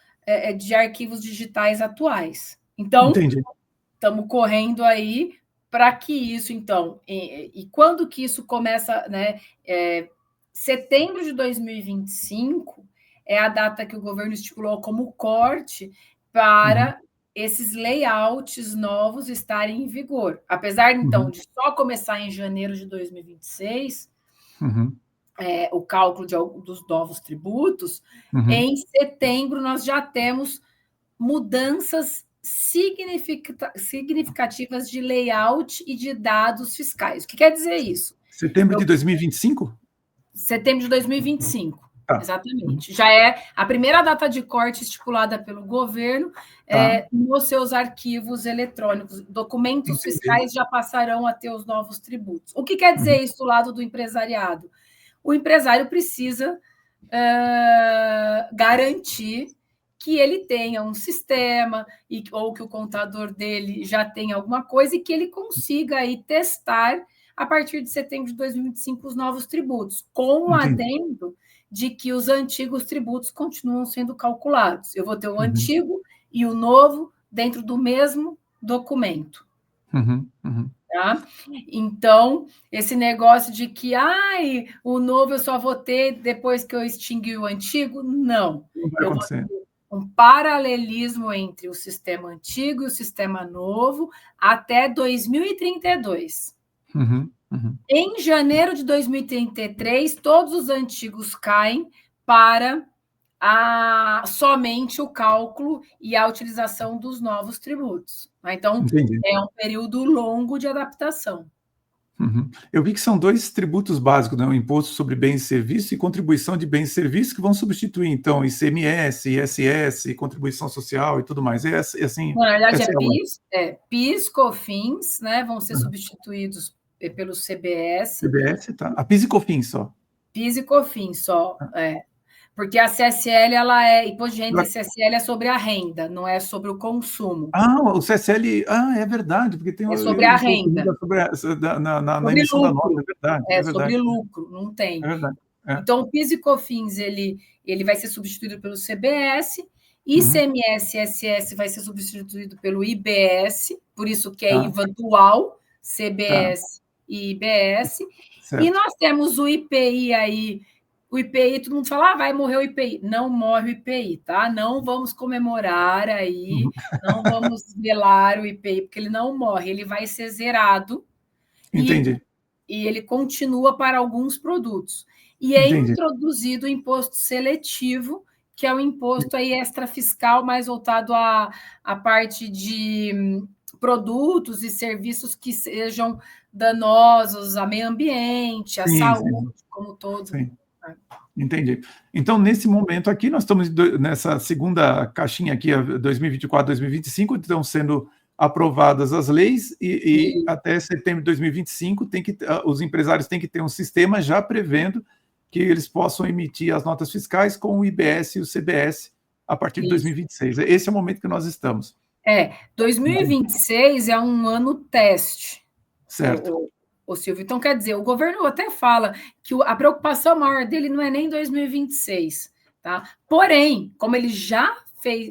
de arquivos digitais atuais. Então, estamos correndo aí para que isso, então, e quando que isso começa, né, setembro de 2025 é a data que o governo estipulou como corte para esses layouts novos estarem em vigor. Apesar, então, de só começar em janeiro de 2026, o cálculo dos novos tributos, em setembro nós já temos mudanças significativas de layout e de dados fiscais. O que quer dizer isso?
Setembro de 2025?
Setembro de 2025. Exatamente. Já é a primeira data de corte estipulada pelo governo nos seus arquivos eletrônicos. Documentos fiscais já passarão a ter os novos tributos. O que quer dizer isso do lado do empresariado? O empresário precisa garantir que ele tenha um sistema ou que o contador dele já tenha alguma coisa e que ele consiga aí testar a partir de setembro de 2025 os novos tributos, com o adendo de que os antigos tributos continuam sendo calculados. Eu vou ter o antigo e o novo dentro do mesmo documento. Tá? Então, esse negócio de que o novo eu só vou ter depois que eu extingui o antigo, não. Eu vou ter um paralelismo entre o sistema antigo e o sistema novo até 2032. Em janeiro de 2033, todos os antigos caem para somente o cálculo e a utilização dos novos tributos. Então, é um período longo de adaptação.
Eu vi que são 2 tributos básicos, né? O Imposto sobre Bens e Serviços e Contribuição de Bens e Serviços, que vão substituir, então, ICMS, ISS, Contribuição Social e tudo mais. Assim,
na verdade, PIS, COFINS, né? Vão ser substituídos pelo CBS.
CBS, tá. A PIS e COFINS só.
PIS e COFINS só, Porque a CSL, imposto de renda e CSL é sobre a renda, não é sobre o consumo.
O CSL, é verdade, porque tem...
É sobre a renda.
Na emissão da nota, é verdade.
É sobre lucro, não tem.
É verdade.
Então, o PIS e COFINS, ele vai ser substituído pelo CBS, ICMS e ISS vai ser substituído pelo IBS, por isso que é IVA dual, CBS e IBS. Certo. E nós temos o IPI aí. O IPI, todo mundo fala, vai morrer o IPI. Não morre o IPI, tá? Não vamos comemorar aí, não vamos velar o IPI, porque ele não morre, ele vai ser zerado.
Entendi.
E ele continua para alguns produtos. E é introduzido o imposto seletivo, que é o imposto aí extrafiscal mais voltado à parte de produtos e serviços que sejam danosos ao meio ambiente, à saúde, como todo.
Entendi. Então, nesse momento aqui, nós estamos nessa segunda caixinha aqui, 2024, 2025, estão sendo aprovadas as leis e até setembro de 2025 os empresários têm que ter um sistema já prevendo que eles possam emitir as notas fiscais com o IBS e o CBS a partir de 2026. Esse é o momento que nós estamos.
2026 é um ano teste.
Certo.
O Silvio. Então, quer dizer, o governo até fala que a preocupação maior dele não é nem 2026, tá? Porém, como ele já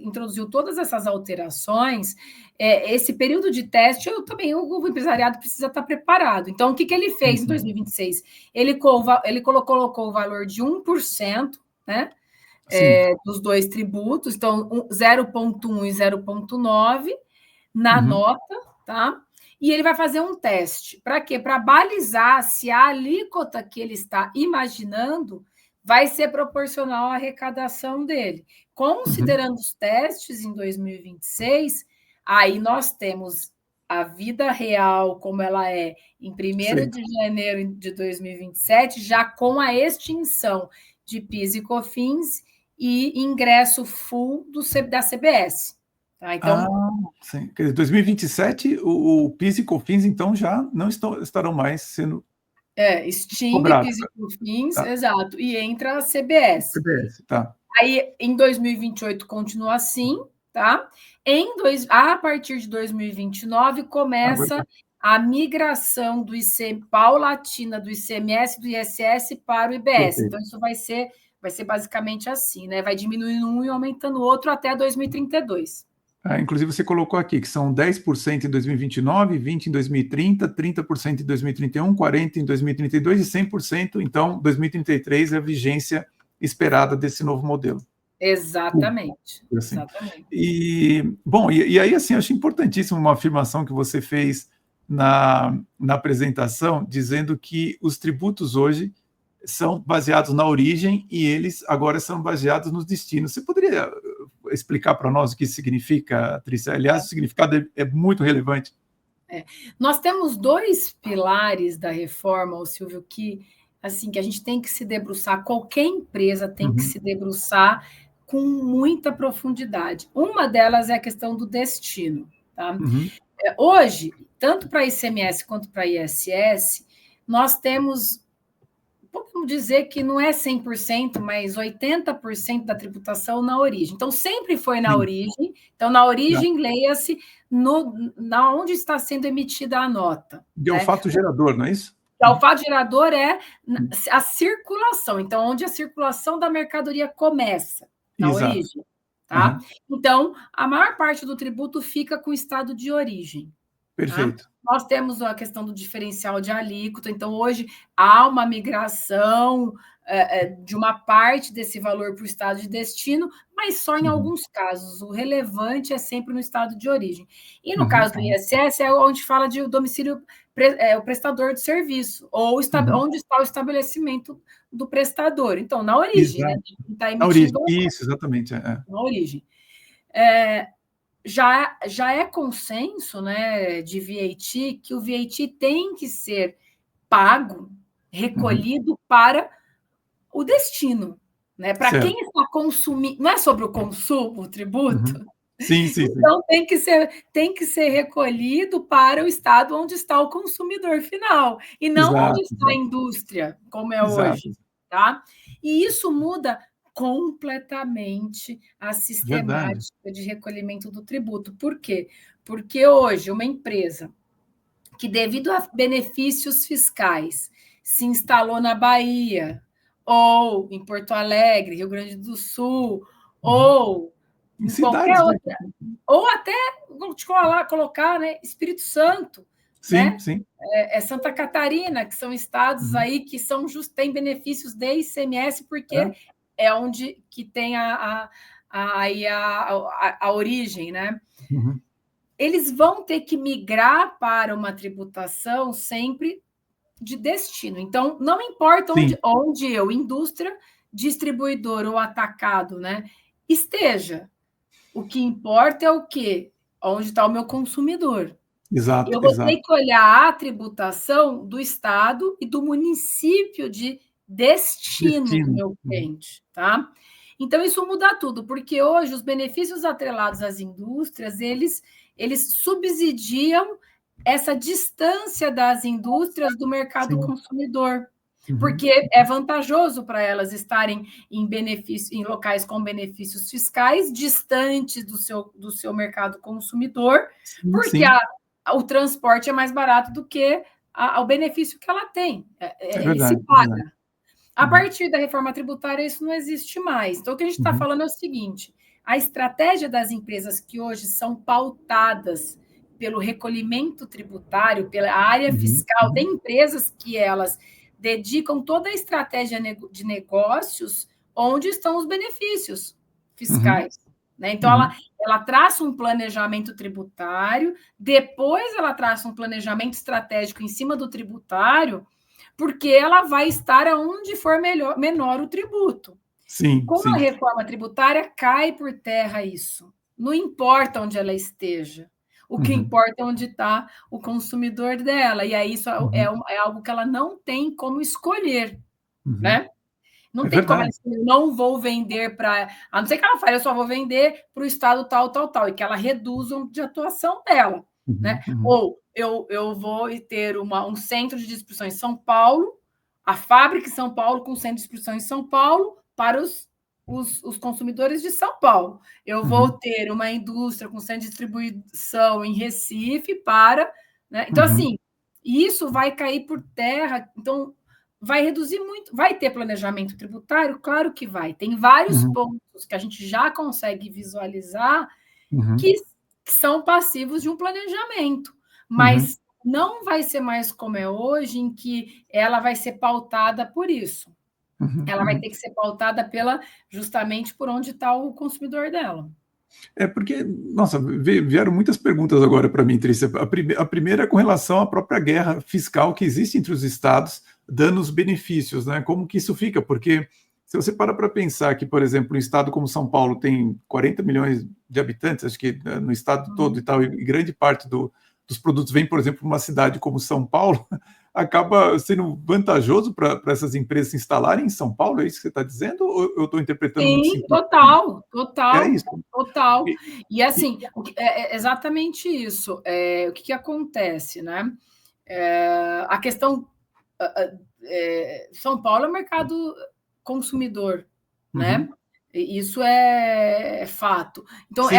introduziu todas essas alterações, esse período de teste, o empresariado precisa estar preparado. Então, o que ele fez em 2026? Ele colocou o valor de 1%, né? Dos 2 tributos, então 0,1 e 0,9 na nota, tá? E ele vai fazer um teste. Para quê? Para balizar se a alíquota que ele está imaginando vai ser proporcional à arrecadação dele. Considerando os testes em 2026, aí nós temos a vida real como ela é em 1º de janeiro de 2027, já com a extinção de PIS e COFINS e ingresso full da CBS. Tá? Então,
sim. Quer dizer, 2027, o PIS e COFINS, então, já não estarão mais sendo
extingue PIS e COFINS, exato, e entra a CBS.
CBS, tá.
Aí, em 2028, continua assim, tá? A partir de 2029, começa a migração do paulatina do ICMS e do ISS para o IBS. Então, isso vai ser basicamente assim, né? Vai diminuindo um e aumentando o outro até 2032.
Inclusive, você colocou aqui que são 10% em 2029, 20% em 2030, 30% em 2031, 40% em 2032 e 100%, então, 2033 é a vigência esperada desse novo modelo.
Exatamente.
Assim.
Exatamente.
Bom, e aí, assim, eu acho importantíssimo uma afirmação que você fez na apresentação, dizendo que os tributos hoje são baseados na origem e eles agora são baseados nos destinos. Você poderia explicar para nós o que isso significa, Trícia? Aliás, o significado é muito relevante.
Nós temos 2 pilares da reforma, Silvio, que assim que a gente tem que se debruçar, qualquer empresa tem que se debruçar com muita profundidade. Uma delas é a questão do destino. Tá? Hoje, tanto para ICMS quanto para ISS, nós temos, podemos dizer que não é 100%, mas 80% da tributação na origem. Então, sempre foi na origem. Então, na origem, leia-se na onde está sendo emitida a nota.
E é o fato gerador, não é isso?
O fato gerador é a circulação. Então, onde a circulação da mercadoria começa, na origem. Tá? Então, a maior parte do tributo fica com o estado de origem.
Perfeito.
Tá? Nós temos a questão do diferencial de alíquota, então hoje há uma migração de uma parte desse valor para o estado de destino, mas só em alguns casos. O relevante é sempre no estado de origem. E no caso do ISS, é onde fala de o domicílio, o prestador de serviço, ou onde está o estabelecimento do prestador. Então, na origem, né? Está emitindo,
na origem, isso, exatamente.
Na origem. Já é consenso, né, de VAT que o VAT tem que ser pago, recolhido para o destino, né? Para quem está consumindo, não é sobre o consumo, o tributo.
Sim.
Então tem que ser recolhido para o estado onde está o consumidor final e não onde está a indústria, como é hoje, tá? E isso muda completamente a sistemática de recolhimento do tributo. Por quê? Porque hoje uma empresa que, devido a benefícios fiscais, se instalou na Bahia, ou em Porto Alegre, Rio Grande do Sul, ou em qualquer outra, ou até colocar, né, Espírito Santo,
sim.
Santa Catarina, que são estados aí que têm benefícios de ICMS, porque é onde que tem a origem, né? Eles vão ter que migrar para uma tributação sempre de destino. Então, não importa onde eu, indústria, distribuidor ou atacado, né, esteja. O que importa é o quê? Onde está o meu consumidor. Eu vou ter que olhar a tributação do estado e do município de destino do meu cliente, tá? Então, isso muda tudo, porque hoje os benefícios atrelados às indústrias, eles subsidiam essa distância das indústrias do mercado consumidor, porque é vantajoso para elas estarem em locais com benefícios fiscais distantes do seu mercado consumidor, porque o transporte é mais barato do que o benefício que ela tem. Ele se paga. A partir da reforma tributária, isso não existe mais. Então, o que a gente está falando é o seguinte: a estratégia das empresas que hoje são pautadas pelo recolhimento tributário, pela área fiscal, tem empresas que elas dedicam toda a estratégia de negócios onde estão os benefícios fiscais. Né? Então, ela traça um planejamento tributário, depois ela traça um planejamento estratégico em cima do tributário, porque ela vai estar aonde for menor o tributo. Com a reforma tributária, cai por terra isso. Não importa onde ela esteja. O que importa é onde está o consumidor dela. E aí isso é algo que ela não tem como escolher. Né? Não tem como ela escolher, eu não vou vender para... A não ser que ela fale, eu só vou vender para o estado tal, e que ela reduza de atuação dela. Né? Ou eu vou ter um centro de distribuição em São Paulo, a fábrica em São Paulo com centro de distribuição em São Paulo para os consumidores de São Paulo. Eu vou ter uma indústria com centro de distribuição em Recife para... Né? Então, assim, isso vai cair por terra. Então, vai reduzir muito. Vai ter planejamento tributário? Claro que vai. Tem vários pontos que a gente já consegue visualizar que que são passivos de um planejamento, mas não vai ser mais como é hoje, em que ela vai ser pautada por isso. Ela vai ter que ser pautada justamente por onde está o consumidor dela.
É porque, nossa, vieram muitas perguntas agora para mim, Trícia. A primeira é com relação à própria guerra fiscal que existe entre os estados, dando os benefícios, né? Como que isso fica? Porque se você para pensar que, por exemplo, um estado como São Paulo tem 40 milhões de habitantes, acho que no estado todo e tal, e grande parte dos produtos vem, por exemplo, uma cidade como São Paulo, acaba sendo vantajoso para essas empresas se instalarem em São Paulo, é isso que você está dizendo? Ou eu estou interpretando muito
Sim,
simplesmente?
total,
É isso.
total. E assim, é exatamente isso. O que acontece, né? A questão... São Paulo é um mercado consumidor, né? Isso é fato. Então,
Sim,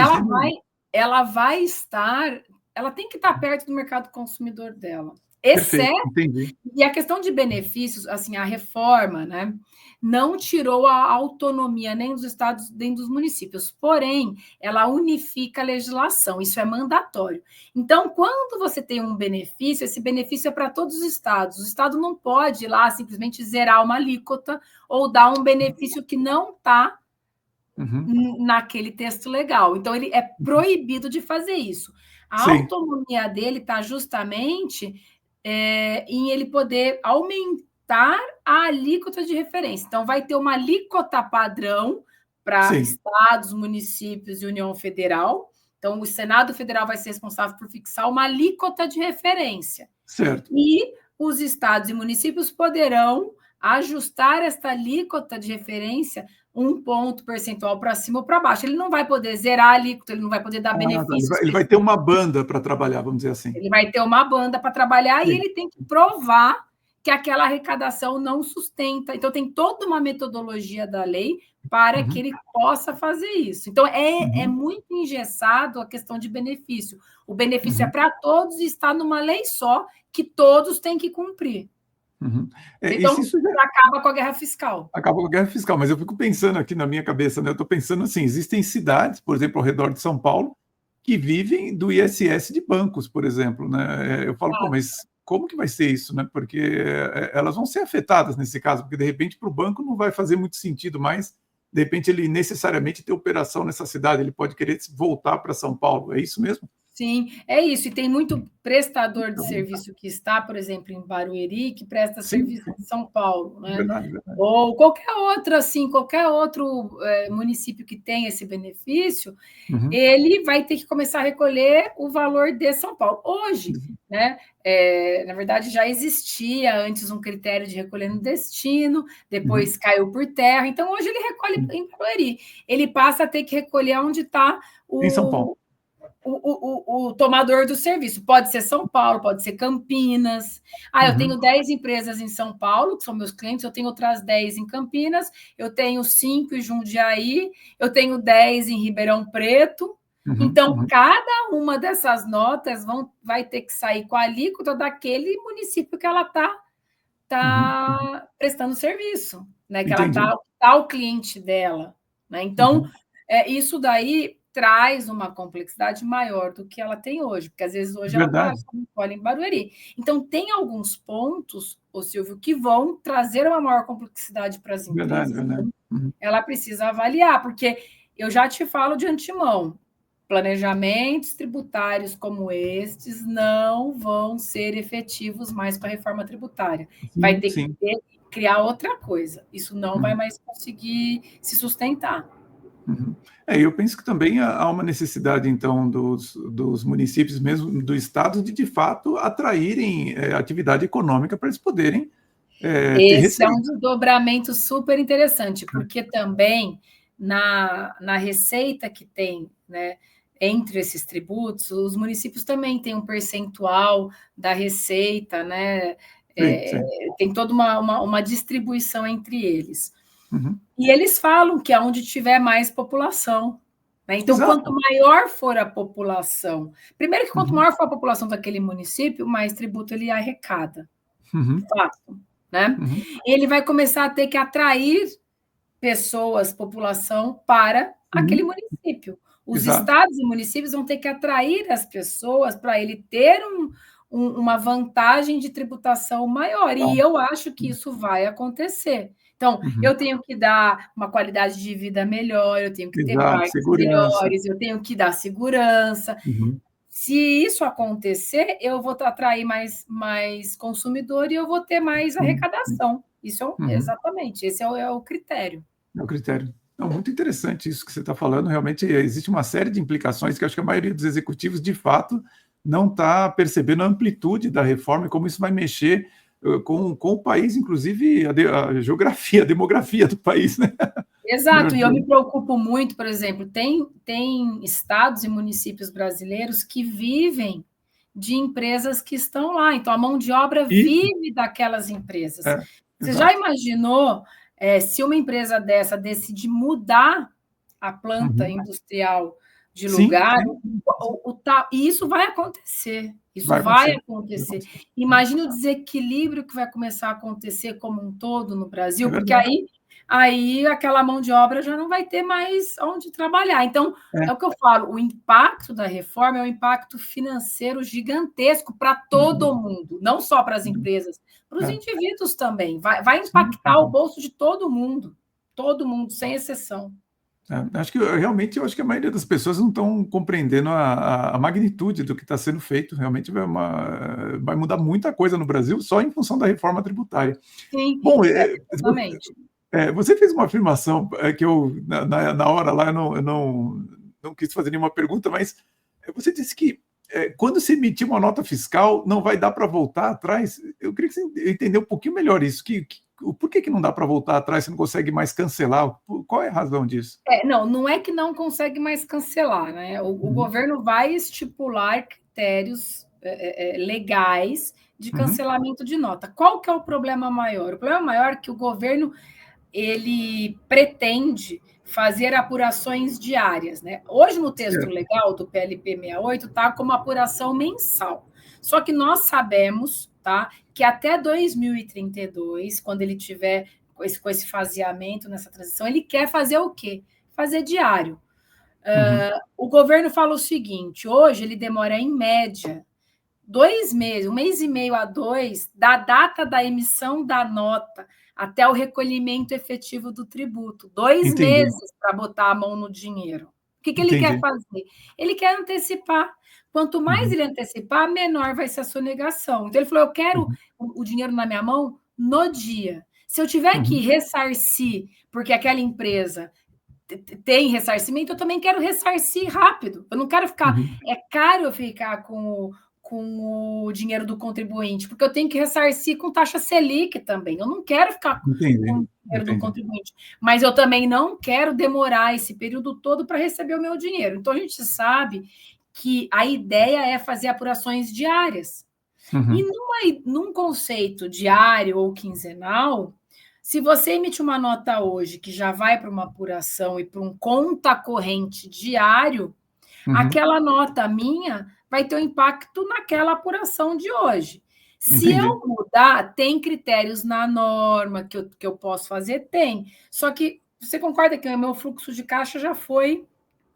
ela tem que estar perto do mercado consumidor dela.
perfeito, entendi.
E a questão de benefícios, assim, a reforma, né, não tirou a autonomia nem dos estados, nem dos municípios, porém, ela unifica a legislação, isso é mandatório. Então, quando você tem um benefício, esse benefício é para todos os estados. O estado não pode ir lá simplesmente zerar uma alíquota ou dar um benefício que não está naquele texto legal. Então, ele é proibido de fazer isso. A autonomia dele está justamente em ele poder aumentar a alíquota de referência. Então, vai ter uma alíquota padrão para estados, municípios e União Federal. Então, o Senado Federal vai ser responsável por fixar uma alíquota de referência.
Certo.
E os estados e municípios poderão ajustar esta alíquota de referência 1 ponto percentual para cima ou para baixo. Ele não vai poder zerar a alíquota, ele não vai poder dar benefícios.
Ele vai ter uma banda para trabalhar, vamos dizer assim.
Ele vai ter uma banda para trabalhar e ele tem que provar que aquela arrecadação não sustenta. Então, tem toda uma metodologia da lei para que ele possa fazer isso. Então, é muito engessado a questão de benefício. O benefício é para todos e está numa lei só que todos têm que cumprir. Então, isso acaba com a guerra fiscal.
Acaba com a guerra fiscal, mas eu fico pensando aqui na minha cabeça, né? Eu estou pensando assim, existem cidades, por exemplo, ao redor de São Paulo, que vivem do ISS de bancos, por exemplo, né? Eu falo, pô, mas como que vai ser isso, né? Porque elas vão ser afetadas nesse caso, porque de repente para o banco não vai fazer muito sentido mais, de repente ele necessariamente ter operação nessa cidade, ele pode querer voltar para São Paulo, é isso mesmo?
Sim, é isso. E tem muito prestador de serviço que está, por exemplo, em Barueri, que presta serviço em São Paulo, né?
Verdade.
Ou qualquer outro município que tenha esse benefício, ele vai ter que começar a recolher o valor de São Paulo. Hoje, né? Na verdade, já existia antes um critério de recolher no destino, depois caiu por terra. Então, hoje ele recolhe em Barueri. Ele passa a ter que recolher onde está
em São Paulo.
O tomador do serviço. Pode ser São Paulo, pode ser Campinas. Eu tenho 10 empresas em São Paulo, que são meus clientes, eu tenho outras 10 em Campinas, eu tenho 5 em Jundiaí, eu tenho 10 em Ribeirão Preto. Então, cada uma dessas notas vai ter que sair com a alíquota daquele município que ela está prestando serviço, né? Que ela está o cliente dela. Né? Então, isso daí traz uma complexidade maior do que ela tem hoje, porque às vezes hoje ela está em Barueri. Então, tem alguns pontos, Silvio, que vão trazer uma maior complexidade para as empresas.
Verdade.
Ela precisa avaliar, porque eu já te falo de antemão, planejamentos tributários como estes não vão ser efetivos mais com a reforma tributária. Vai ter que criar outra coisa. Isso não vai mais conseguir se sustentar.
Eu penso que também há uma necessidade, então, dos municípios, mesmo do Estado, de fato, atraírem atividade econômica para eles poderem ter
Esse é um desdobramento super interessante, porque também na receita que tem, né, entre esses tributos, os municípios também têm um percentual da receita, né? Tem toda uma distribuição entre eles. E eles falam que é onde tiver mais população. Né? Então, quanto maior for a população... Primeiro que quanto maior for a população daquele município, mais tributo ele arrecada. Fato. Né? Ele vai começar a ter que atrair pessoas, população, para aquele município. Os estados e municípios vão ter que atrair as pessoas para ele ter uma vantagem de tributação maior, e eu acho que isso vai acontecer. Então, eu tenho que dar uma qualidade de vida melhor, eu tenho que ter parques melhores, eu tenho que dar segurança. Se isso acontecer, eu vou atrair mais consumidor e eu vou ter mais arrecadação. Isso exatamente, esse é o critério.
É o critério. Não, muito interessante isso que você está falando. Realmente existe uma série de implicações que acho que a maioria dos executivos, de fato, não está percebendo a amplitude da reforma e como isso vai mexer com o país, inclusive a geografia, a demografia do país, né?
Exato, e eu me preocupo muito, por exemplo, tem estados e municípios brasileiros que vivem de empresas que estão lá, então a mão de obra vive daquelas empresas. Você já imaginou se uma empresa dessa decidir mudar a planta industrial de lugar, e isso vai acontecer. Isso vai acontecer. Imagina o desequilíbrio que vai começar a acontecer como um todo no Brasil, porque aí aquela mão de obra já não vai ter mais onde trabalhar. Então, é o que eu falo, o impacto da reforma é um impacto financeiro gigantesco para todo mundo, não só para as empresas, para os indivíduos também. Vai impactar o bolso de todo mundo, sem exceção.
Acho que realmente a maioria das pessoas não estão compreendendo a magnitude do que está sendo feito. Realmente vai mudar muita coisa no Brasil só em função da reforma tributária.
Sim,
bom,
exatamente.
Você fez uma afirmação que eu, na hora lá, eu não quis fazer nenhuma pergunta, mas você disse que quando se emitir uma nota fiscal, não vai dar para voltar atrás. Eu queria que você entendesse um pouquinho melhor isso. Por que não dá para voltar atrás, você não consegue mais cancelar? Qual é a razão disso?
Não é que não consegue mais cancelar, né? O governo vai estipular critérios legais de cancelamento de nota. Qual que é o problema maior? O problema maior é que o governo ele pretende fazer apurações diárias, né? Hoje, no texto legal do PLP 68, está como apuração mensal. Só que nós sabemos, tá, que até 2032, quando ele tiver com esse faseamento nessa transição, ele quer fazer o quê? Fazer diário. O governo fala o seguinte: hoje ele demora, em média, 2 meses, 1 mês e meio a 2, da data da emissão da nota até o recolhimento efetivo do tributo. 2 meses para botar a mão no dinheiro. O que ele quer fazer? Ele quer antecipar. Quanto mais ele antecipar, menor vai ser a sonegação. Então, ele falou: eu quero o dinheiro na minha mão no dia. Se eu tiver que ressarcir, porque aquela empresa tem ressarcimento, eu também quero ressarcir rápido. Eu não quero ficar... É caro eu ficar com o dinheiro do contribuinte, porque eu tenho que ressarcir com taxa Selic também. Eu não quero ficar com o dinheiro do contribuinte, mas eu também não quero demorar esse período todo para receber o meu dinheiro. Então, a gente sabe que a ideia é fazer apurações diárias. E num conceito diário ou quinzenal, se você emite uma nota hoje que já vai para uma apuração e para um conta corrente diário, aquela nota minha vai ter um impacto naquela apuração de hoje. Se eu mudar, tem critérios na norma que eu posso fazer? Tem. Só que você concorda que o meu fluxo de caixa já foi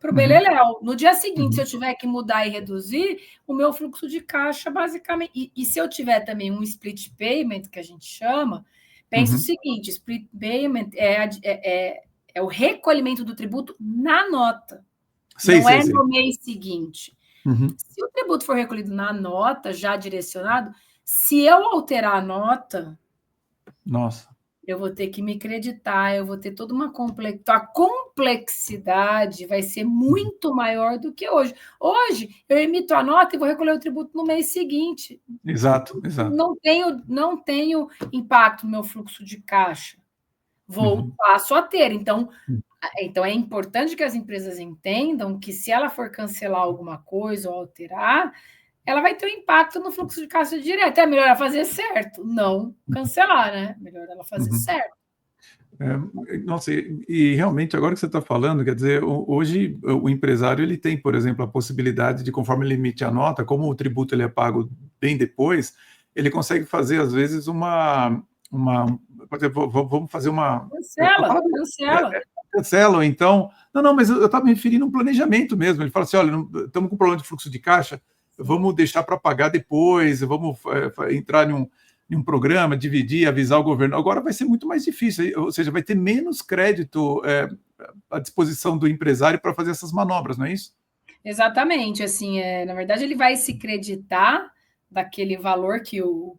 para o beleléu. No dia seguinte, se eu tiver que mudar e reduzir, o meu fluxo de caixa, basicamente... E se eu tiver também um split payment, que a gente chama, pense o seguinte: split payment é o recolhimento do tributo na nota. Não é no mês seguinte. Se o tributo for recolhido na nota, já direcionado, se eu alterar a nota...
Nossa...
eu vou ter que me creditar, eu vou ter toda uma complexidade. A complexidade vai ser muito maior do que hoje. Hoje, eu emito a nota e vou recolher o tributo no mês seguinte.
Exato.
Não tenho impacto no meu fluxo de caixa. Passo a ter. Então, é importante que as empresas entendam que, se ela for cancelar alguma coisa ou alterar, ela vai ter um impacto no fluxo de caixa direto. É melhor ela fazer certo, não cancelar, né? Melhor ela fazer certo.
Nossa, e realmente, agora que você está falando, quer dizer, hoje o empresário ele tem, por exemplo, a possibilidade de, conforme ele emite a nota, como o tributo ele é pago bem depois, ele consegue fazer, às vezes, por exemplo, vamos fazer uma...
Cancela.
cancela, ou então... Não, mas eu estava me referindo a um planejamento mesmo. Ele fala assim, olha, estamos com problema de fluxo de caixa, vamos deixar para pagar depois, vamos entrar em um programa, dividir, avisar o governo. Agora vai ser muito mais difícil, ou seja, vai ter menos crédito à disposição do empresário para fazer essas manobras, não é isso?
Exatamente, assim, na verdade ele vai se creditar daquele valor que o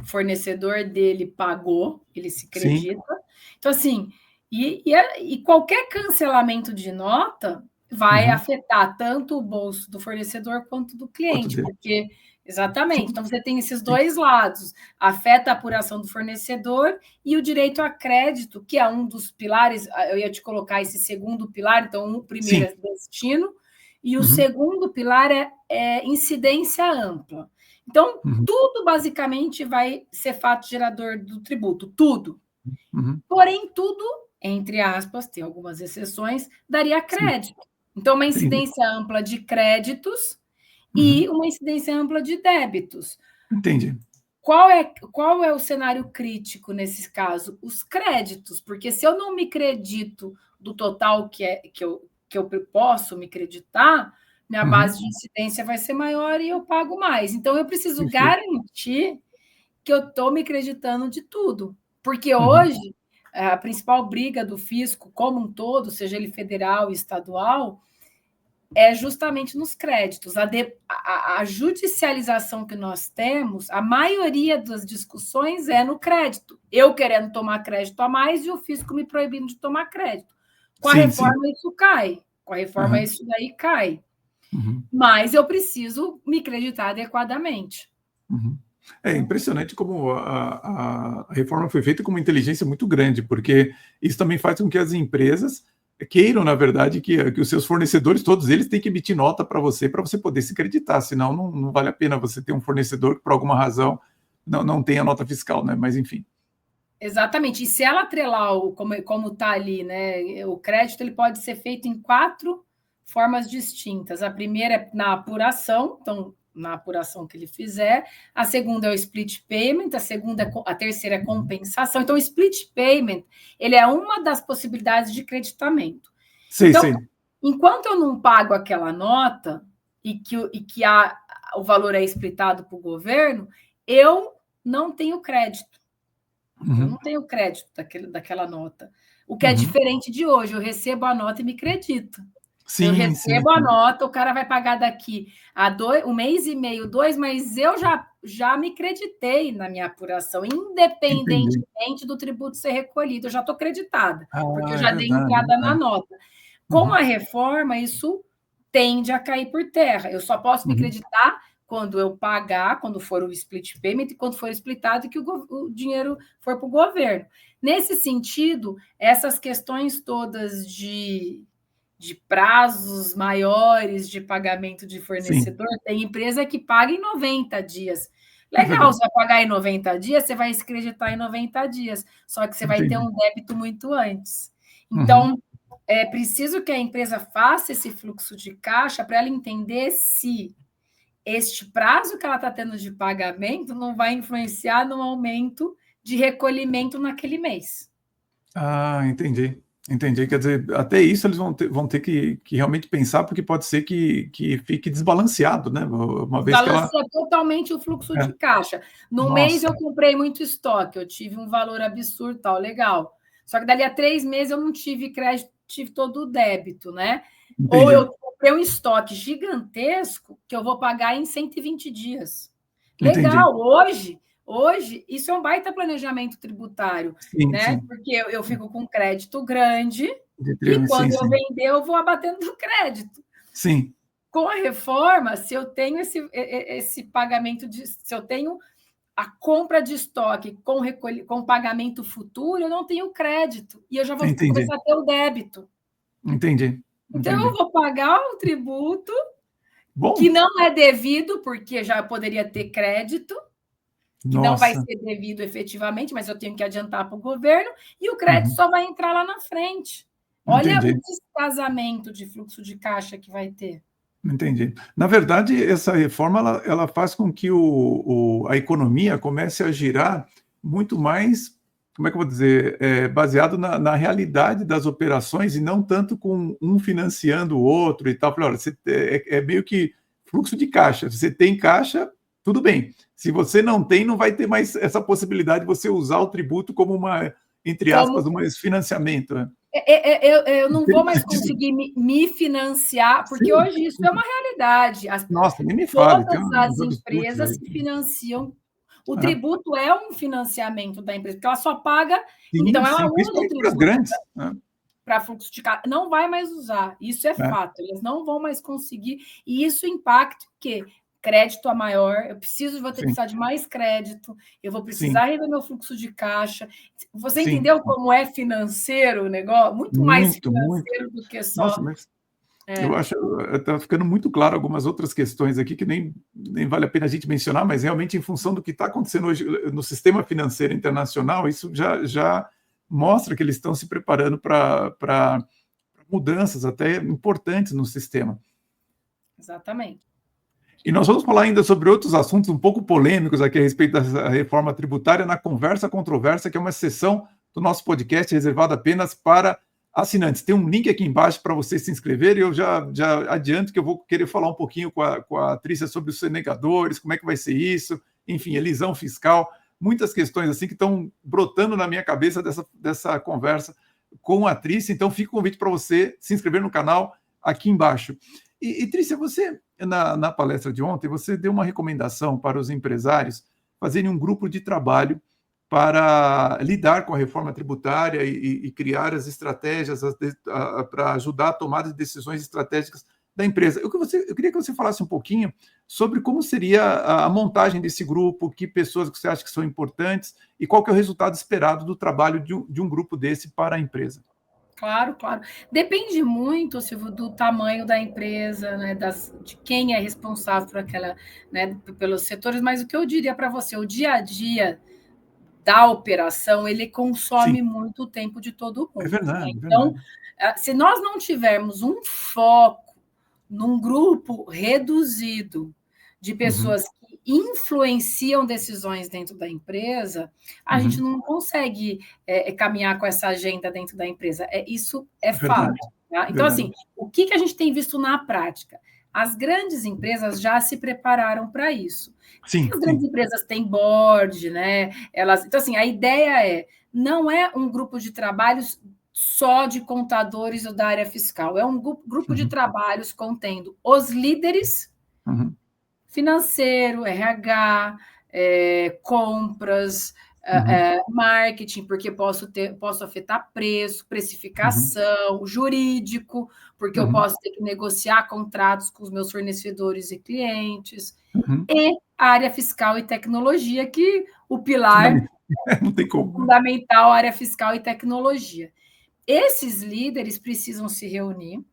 fornecedor dele pagou, ele se acredita. Sim. Então, assim, e qualquer cancelamento de nota vai afetar tanto o bolso do fornecedor quanto do cliente, porque... Exatamente. Então, você tem esses dois lados. Afeta a apuração do fornecedor e o direito a crédito, que é um dos pilares. Eu ia te colocar esse segundo pilar. Então, o primeiro é destino e o segundo pilar é incidência ampla. Então, tudo basicamente vai ser fato gerador do tributo. Tudo. Porém, tudo, entre aspas, tem algumas exceções, daria crédito. Então, uma incidência ampla de créditos... e uma incidência ampla de débitos.
Entendi.
Qual é o cenário crítico nesse caso? Os créditos, porque se eu não me credito do total que eu posso me creditar, minha base de incidência vai ser maior e eu pago mais. Então, eu preciso garantir que eu estou me creditando de tudo. Porque hoje, a principal briga do fisco como um todo, seja ele federal e estadual, é justamente nos créditos. A judicialização que nós temos, a maioria das discussões é no crédito. Eu querendo tomar crédito a mais e o fisco me proibindo de tomar crédito. Com a reforma, isso cai. Com a reforma, isso daí cai. Mas eu preciso me creditar adequadamente.
É impressionante como a reforma foi feita com uma inteligência muito grande, porque isso também faz com que as empresas queiram, na verdade, que os seus fornecedores, todos eles, têm que emitir nota para você poder se creditar, senão não vale a pena você ter um fornecedor que, por alguma razão, não tenha nota fiscal, né? Mas, enfim.
Exatamente. E se ela atrelar, como está ali, né, o crédito ele pode ser feito em 4 formas distintas. A primeira é na apuração, então, na apuração que ele fizer. A segunda é o split payment, a terceira é compensação. Então, o split payment, ele é uma das possibilidades de creditamento.
Sim.
Enquanto eu não pago aquela nota e que o valor é splitado para o governo, eu não tenho crédito. Eu não tenho crédito daquela nota. O que é diferente de hoje, eu recebo a nota e me credito.
Sim,
eu recebo a nota, o cara vai pagar daqui a 1 mês e meio, 2, mas eu já me creditei na minha apuração, independentemente do tributo ser recolhido. Eu já estou creditada, porque eu já dei entrada na nota. Com a reforma, isso tende a cair por terra. Eu só posso me creditar quando eu pagar, quando for o split payment e quando for splitado e que o dinheiro for para o governo. Nesse sentido, essas questões todas de prazos maiores de pagamento de fornecedor, tem empresa que paga em 90 dias. Legal, você vai pagar em 90 dias, você vai se creditar em 90 dias, só que você vai ter um débito muito antes. Então, é preciso que a empresa faça esse fluxo de caixa para ela entender se este prazo que ela está tendo de pagamento não vai influenciar no aumento de recolhimento naquele mês.
Entendi. Quer dizer, até isso eles vão ter que realmente pensar, porque pode ser que fique desbalanceado, né? Uma vez que ela...
totalmente o fluxo de caixa. No mês eu comprei muito estoque, eu tive um valor absurdo, tal, legal. Só que dali a 3 meses eu não tive crédito, tive todo o débito, né?
Entendi.
Ou eu comprei um estoque gigantesco que eu vou pagar em 120 dias. Legal,
Entendi.
Hoje, isso é um baita planejamento tributário, né? Porque eu fico com crédito grande e quando eu vender, eu vou abatendo do crédito.
Sim.
Com a reforma, se eu tenho esse pagamento, se eu tenho a compra de estoque com pagamento futuro, eu não tenho crédito e eu já vou começar a ter o débito.
Entendi.
Então, eu vou pagar o tributo que não é devido, porque já poderia ter crédito, que não vai ser devido efetivamente, mas eu tenho que adiantar para o governo, e o crédito só vai entrar lá na frente. Olha o descasamento de fluxo de caixa que vai ter.
Entendi. Na verdade, essa reforma ela faz com que a economia comece a girar muito mais como é que eu vou dizer, baseado na realidade das operações e não tanto com um financiando o outro e tal. Falei, olha, é meio que fluxo de caixa. Se você tem caixa, tudo bem. Se você não tem, não vai ter mais essa possibilidade de você usar o tributo como uma, entre aspas, um financiamento. Né?
Eu não vou mais conseguir me financiar, porque
Sim.
Hoje isso é uma realidade.
Nossa, nem me fale.
Todas as empresas se financiam. O tributo é um financiamento da empresa, porque ela só paga.
Sim,
então, ela usa o tributo
grandes,
para fluxo de caixa. Não vai mais usar, isso é fato. Eles não vão mais conseguir. E isso impacta o quê? Crédito a maior, vou ter que precisar de mais crédito, eu vou precisar rever meu fluxo de caixa. Você entendeu como é financeiro o negócio? Muito mais financeiro do que só...
Nossa, mas eu acho que está ficando muito claro algumas outras questões aqui que nem vale a pena a gente mencionar, mas realmente em função do que está acontecendo hoje no sistema financeiro internacional, isso já mostra que eles estão se preparando para mudanças até importantes no sistema.
Exatamente.
E nós vamos falar ainda sobre outros assuntos um pouco polêmicos aqui a respeito da reforma tributária na Conversa Controversa, que é uma sessão do nosso podcast reservada apenas para assinantes. Tem um link aqui embaixo para você se inscrever e eu já adianto que eu vou querer falar um pouquinho com a Trícia sobre os sonegadores, como é que vai ser isso, enfim, elisão fiscal, muitas questões assim que estão brotando na minha cabeça dessa conversa com a Trícia. Então, fica o convite para você se inscrever no canal aqui embaixo. E Trícia, você, na palestra de ontem, você deu uma recomendação para os empresários fazerem um grupo de trabalho para lidar com a reforma tributária e criar as estratégias para ajudar a tomar as decisões estratégicas da empresa. Eu queria que você falasse um pouquinho sobre como seria a montagem desse grupo, que pessoas que você acha que são importantes e qual que é o resultado esperado do trabalho de um grupo desse para a empresa.
Claro. Depende muito, Silvio, do tamanho da empresa, né, de quem é responsável por aquela, né, pelos setores, mas o que eu diria para você, o dia a dia da operação, ele consome muito tempo de todo mundo.
É verdade.
Então, se nós não tivermos um foco num grupo reduzido de pessoas que influenciam decisões dentro da empresa, a gente não consegue caminhar com essa agenda dentro da empresa. Isso é fato. Tá? Então, assim, o que a gente tem visto na prática? As grandes empresas já se prepararam para isso. As grandes empresas têm board, né? Então, assim, a ideia não é um grupo de trabalhos só de contadores ou da área fiscal, é um grupo de trabalhos contendo os líderes financeiro, RH, compras, marketing, porque posso afetar preço, precificação, jurídico, porque eu posso ter que negociar contratos com os meus fornecedores e clientes, e a área fiscal e tecnologia, que o pilar
não tem como.
Fundamental, área fiscal e tecnologia. Esses líderes precisam se reunir,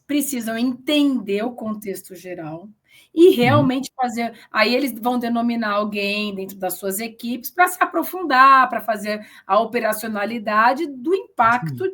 precisam entender o contexto geral e realmente fazer... Aí eles vão denominar alguém dentro das suas equipes para se aprofundar, para fazer a operacionalidade do impacto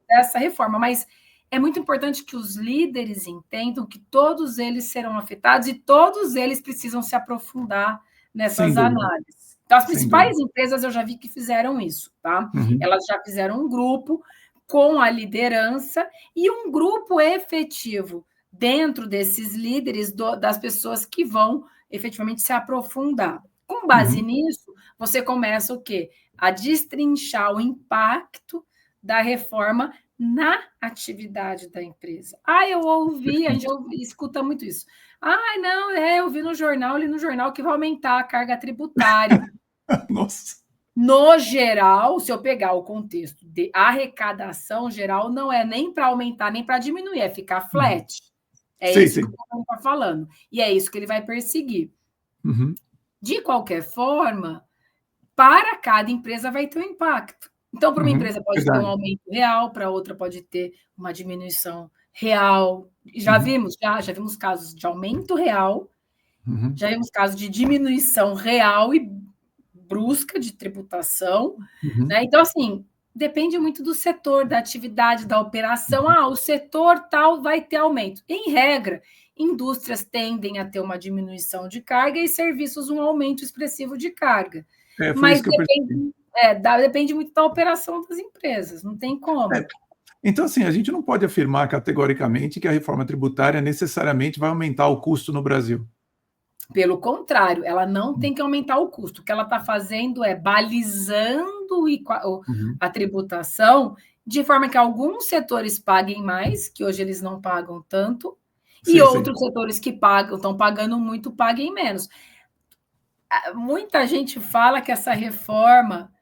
dessa reforma. Mas é muito importante que os líderes entendam que todos eles serão afetados e todos eles precisam se aprofundar nessas análises. Então, as principais empresas eu já vi que fizeram isso, tá? Elas já fizeram um grupo com a liderança e um grupo efetivo dentro desses líderes, das pessoas que vão efetivamente se aprofundar. Com base nisso, você começa o quê? A destrinchar o impacto da reforma na atividade da empresa. A gente escuta muito isso. Não, eu vi no jornal, li no jornal que vai aumentar a carga tributária.
Nossa.
No geral, se eu pegar o contexto de arrecadação geral, não é nem para aumentar, nem para diminuir, é ficar flat. Isso que o governo está falando. E é isso que ele vai perseguir. De qualquer forma, para cada empresa vai ter um impacto. Então, para uma empresa pode ter um aumento real, para outra pode ter uma diminuição real. Já vimos casos de aumento real, já vimos casos de diminuição real e brusca de tributação, né? Então, assim, depende muito do setor, da atividade, da operação. O setor tal vai ter aumento. Em regra, indústrias tendem a ter uma diminuição de carga e serviços um aumento expressivo de carga. Mas Depende muito da operação das empresas, não tem como.
Então, assim, a gente não pode afirmar categoricamente que a reforma tributária necessariamente vai aumentar o custo no Brasil.
Pelo contrário, ela não tem que aumentar o custo. O que ela está fazendo é balizando a tributação de forma que alguns setores paguem mais, que hoje eles não pagam tanto, e outros setores que estão pagando muito, paguem menos. Muita gente fala que essa reforma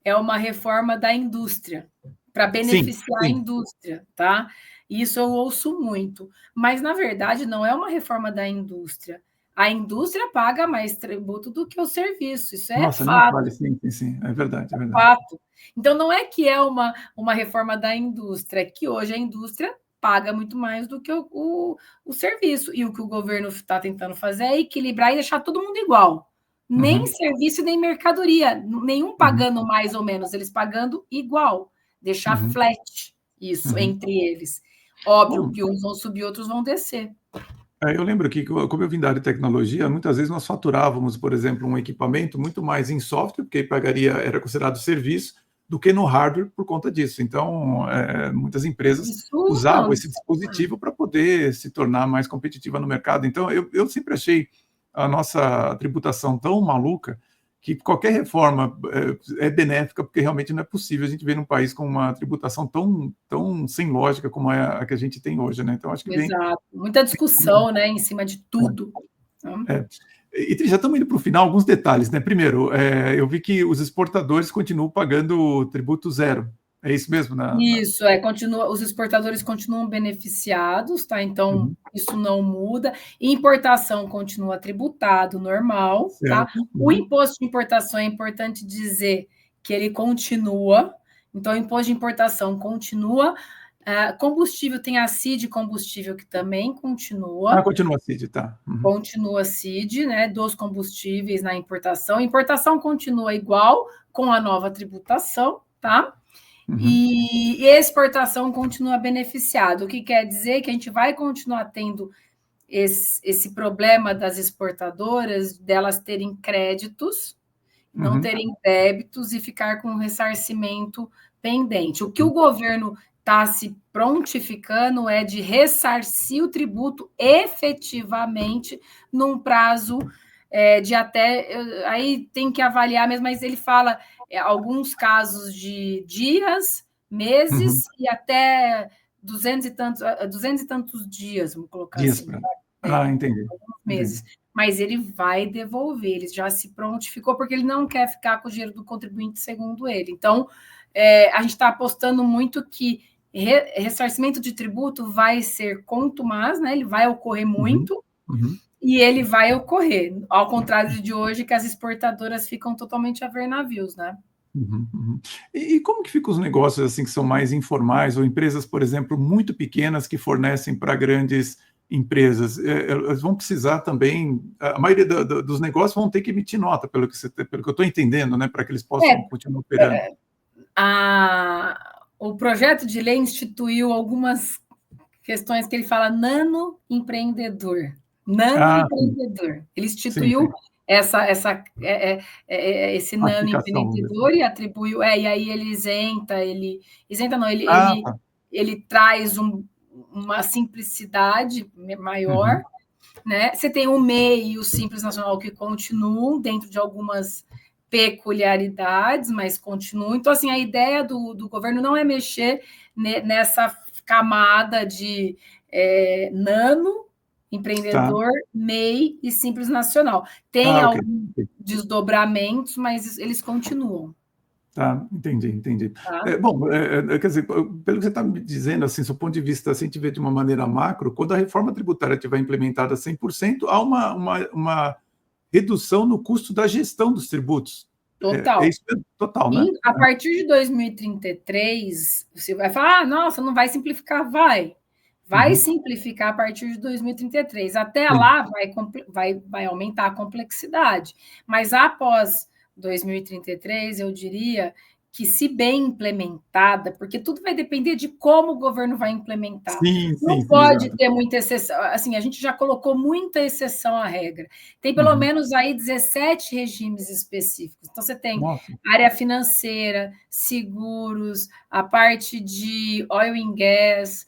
é uma reforma da indústria, para beneficiar a indústria, tá? Isso eu ouço muito. Mas, na verdade, não é uma reforma da indústria. A indústria paga mais tributo do que o serviço, isso é fato.
Vale. Sim, é verdade.
Fato. Então, não é que é uma reforma da indústria, é que hoje a indústria paga muito mais do que o serviço. E o que o governo está tentando fazer é equilibrar e deixar todo mundo igual. Nem serviço, nem mercadoria, nenhum pagando mais ou menos, eles pagando igual. Deixar flat isso entre eles. Óbvio que uns vão subir, outros vão descer.
Eu lembro que, como eu vim da área de tecnologia, muitas vezes nós faturávamos, por exemplo, um equipamento muito mais em software, porque era considerado serviço, do que no hardware por conta disso. Então, muitas empresas usavam esse dispositivo para poder se tornar mais competitiva no mercado. Então, eu sempre achei a nossa tributação tão maluca que qualquer reforma é benéfica, porque realmente não é possível a gente ver num país com uma tributação tão sem lógica como é a que a gente tem hoje, né? Então, acho que
Exato. Muita discussão, né, em cima de tudo.
E já estamos indo para o final, alguns detalhes, né? Primeiro, eu vi que os exportadores continuam pagando tributo zero. É isso mesmo?
Isso, os exportadores continuam beneficiados, tá? Então, isso não muda. Importação continua tributado, normal, tá? O imposto de importação é importante dizer que ele continua. Então, o imposto de importação continua. Combustível, tem a CID combustível que também continua.
Continua a CID, tá.
Continua a CID, né, dos combustíveis na importação. Importação continua igual com a nova tributação, tá? E exportação continua beneficiado, o que quer dizer que a gente vai continuar tendo esse problema das exportadoras, delas terem créditos, não terem débitos e ficar com ressarcimento pendente. O que o governo está se prontificando é de ressarcir o tributo efetivamente num prazo de até... Aí tem que avaliar mesmo, mas ele fala alguns casos de dias, meses e até 200 e tantos dias, vamos colocar assim.
Entendi.
Meses. Mas ele vai devolver, ele já se prontificou, porque ele não quer ficar com o dinheiro do contribuinte, segundo ele. Então, a gente está apostando muito que ressarcimento de tributo vai ser contumaz, né? Ele vai ocorrer muito, e ele vai ocorrer, ao contrário de hoje, que as exportadoras ficam totalmente a ver navios, né?
E como que ficam os negócios assim que são mais informais, ou empresas, por exemplo, muito pequenas que fornecem para grandes empresas? Elas vão precisar também, a maioria dos negócios vão ter que emitir nota, pelo que eu estou entendendo, né, para que eles possam continuar operando.
O projeto de lei instituiu algumas questões que ele fala nanoempreendedor. Ele instituiu esse nanoempreendedor e atribuiu, e aí ele ele traz uma simplicidade maior, né? Você tem o MEI e o Simples Nacional que continuam dentro de algumas peculiaridades, mas continuam. Então, assim, a ideia do governo não é mexer nessa camada de nano, empreendedor, MEI e Simples Nacional. Tem alguns desdobramentos, mas eles continuam.
Entendi. Quer dizer, pelo que você está me dizendo, assim, do ponto de vista, se a gente vê de uma maneira macro, quando a reforma tributária estiver implementada 100%, há uma redução no custo da gestão dos tributos.
Total.
Isso é total, né?
A partir de 2033, você vai falar, nossa, não vai simplificar, vai simplificar a partir de 2033. Até lá vai aumentar a complexidade. Mas após 2033, eu diria que, se bem implementada, porque tudo vai depender de como o governo vai implementar. Não pode ter muita exceção. Assim, a gente já colocou muita exceção à regra. Tem pelo menos aí 17 regimes específicos. Então, você tem área financeira, seguros, a parte de oil and gas,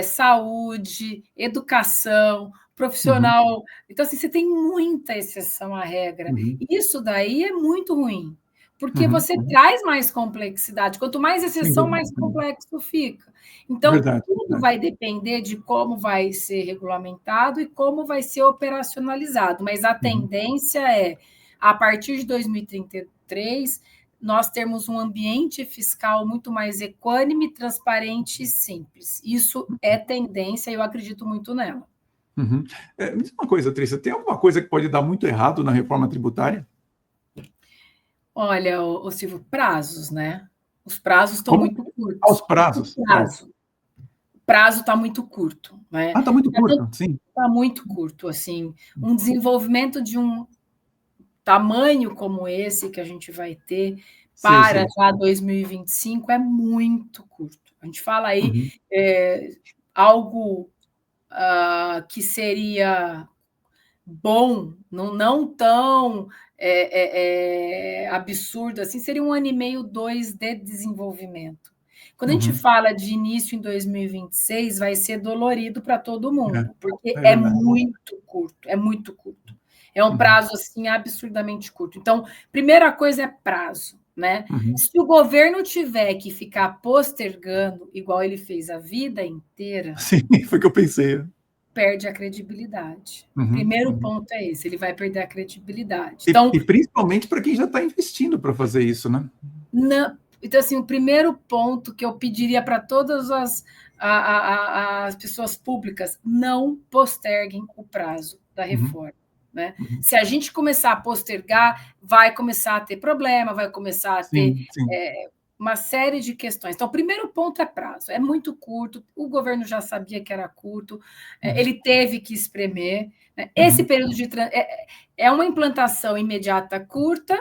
saúde, educação, profissional. Então, assim, você tem muita exceção à regra. Isso daí é muito ruim, porque você traz mais complexidade. Quanto mais exceção, mais complexo fica. Então, tudo vai depender de como vai ser regulamentado e como vai ser operacionalizado. Mas a tendência é, a partir de 2033, nós termos um ambiente fiscal muito mais equânime, transparente e simples. Isso é tendência e eu acredito muito nela.
Me diz uma coisa, Trícia, tem alguma coisa que pode dar muito errado na reforma tributária?
Olha, Silvio, prazos, né? Os prazos estão muito curtos.
Os prazos?
O prazo está muito curto. Né?
Está muito curto, sim.
Está muito curto, assim. Um desenvolvimento de um tamanho como esse que a gente vai ter para já 2025 é muito curto. A gente fala aí algo que seria bom, não tão absurdo assim, seria 1 ano e meio, 2 de desenvolvimento. Quando a gente fala de início em 2026, vai ser dolorido para todo mundo, porque é muito curto, é muito curto. É um prazo assim absurdamente curto. Então, primeira coisa é prazo, né? Se o governo tiver que ficar postergando, igual ele fez a vida inteira,
sim, foi o que eu pensei.
Perde a credibilidade. Primeiro ponto é esse, ele vai perder a credibilidade.
Então, e principalmente para quem já está investindo para fazer isso, né?
Não, então, assim, o primeiro ponto que eu pediria para todas as pessoas públicas, não posterguem o prazo da reforma. Né? Se a gente começar a postergar, vai começar a ter problema, vai começar a ter uma série de questões. Então, o primeiro ponto é prazo, é muito curto, o governo já sabia que era curto, ele teve que espremer. Né? Esse período de é uma implantação imediata curta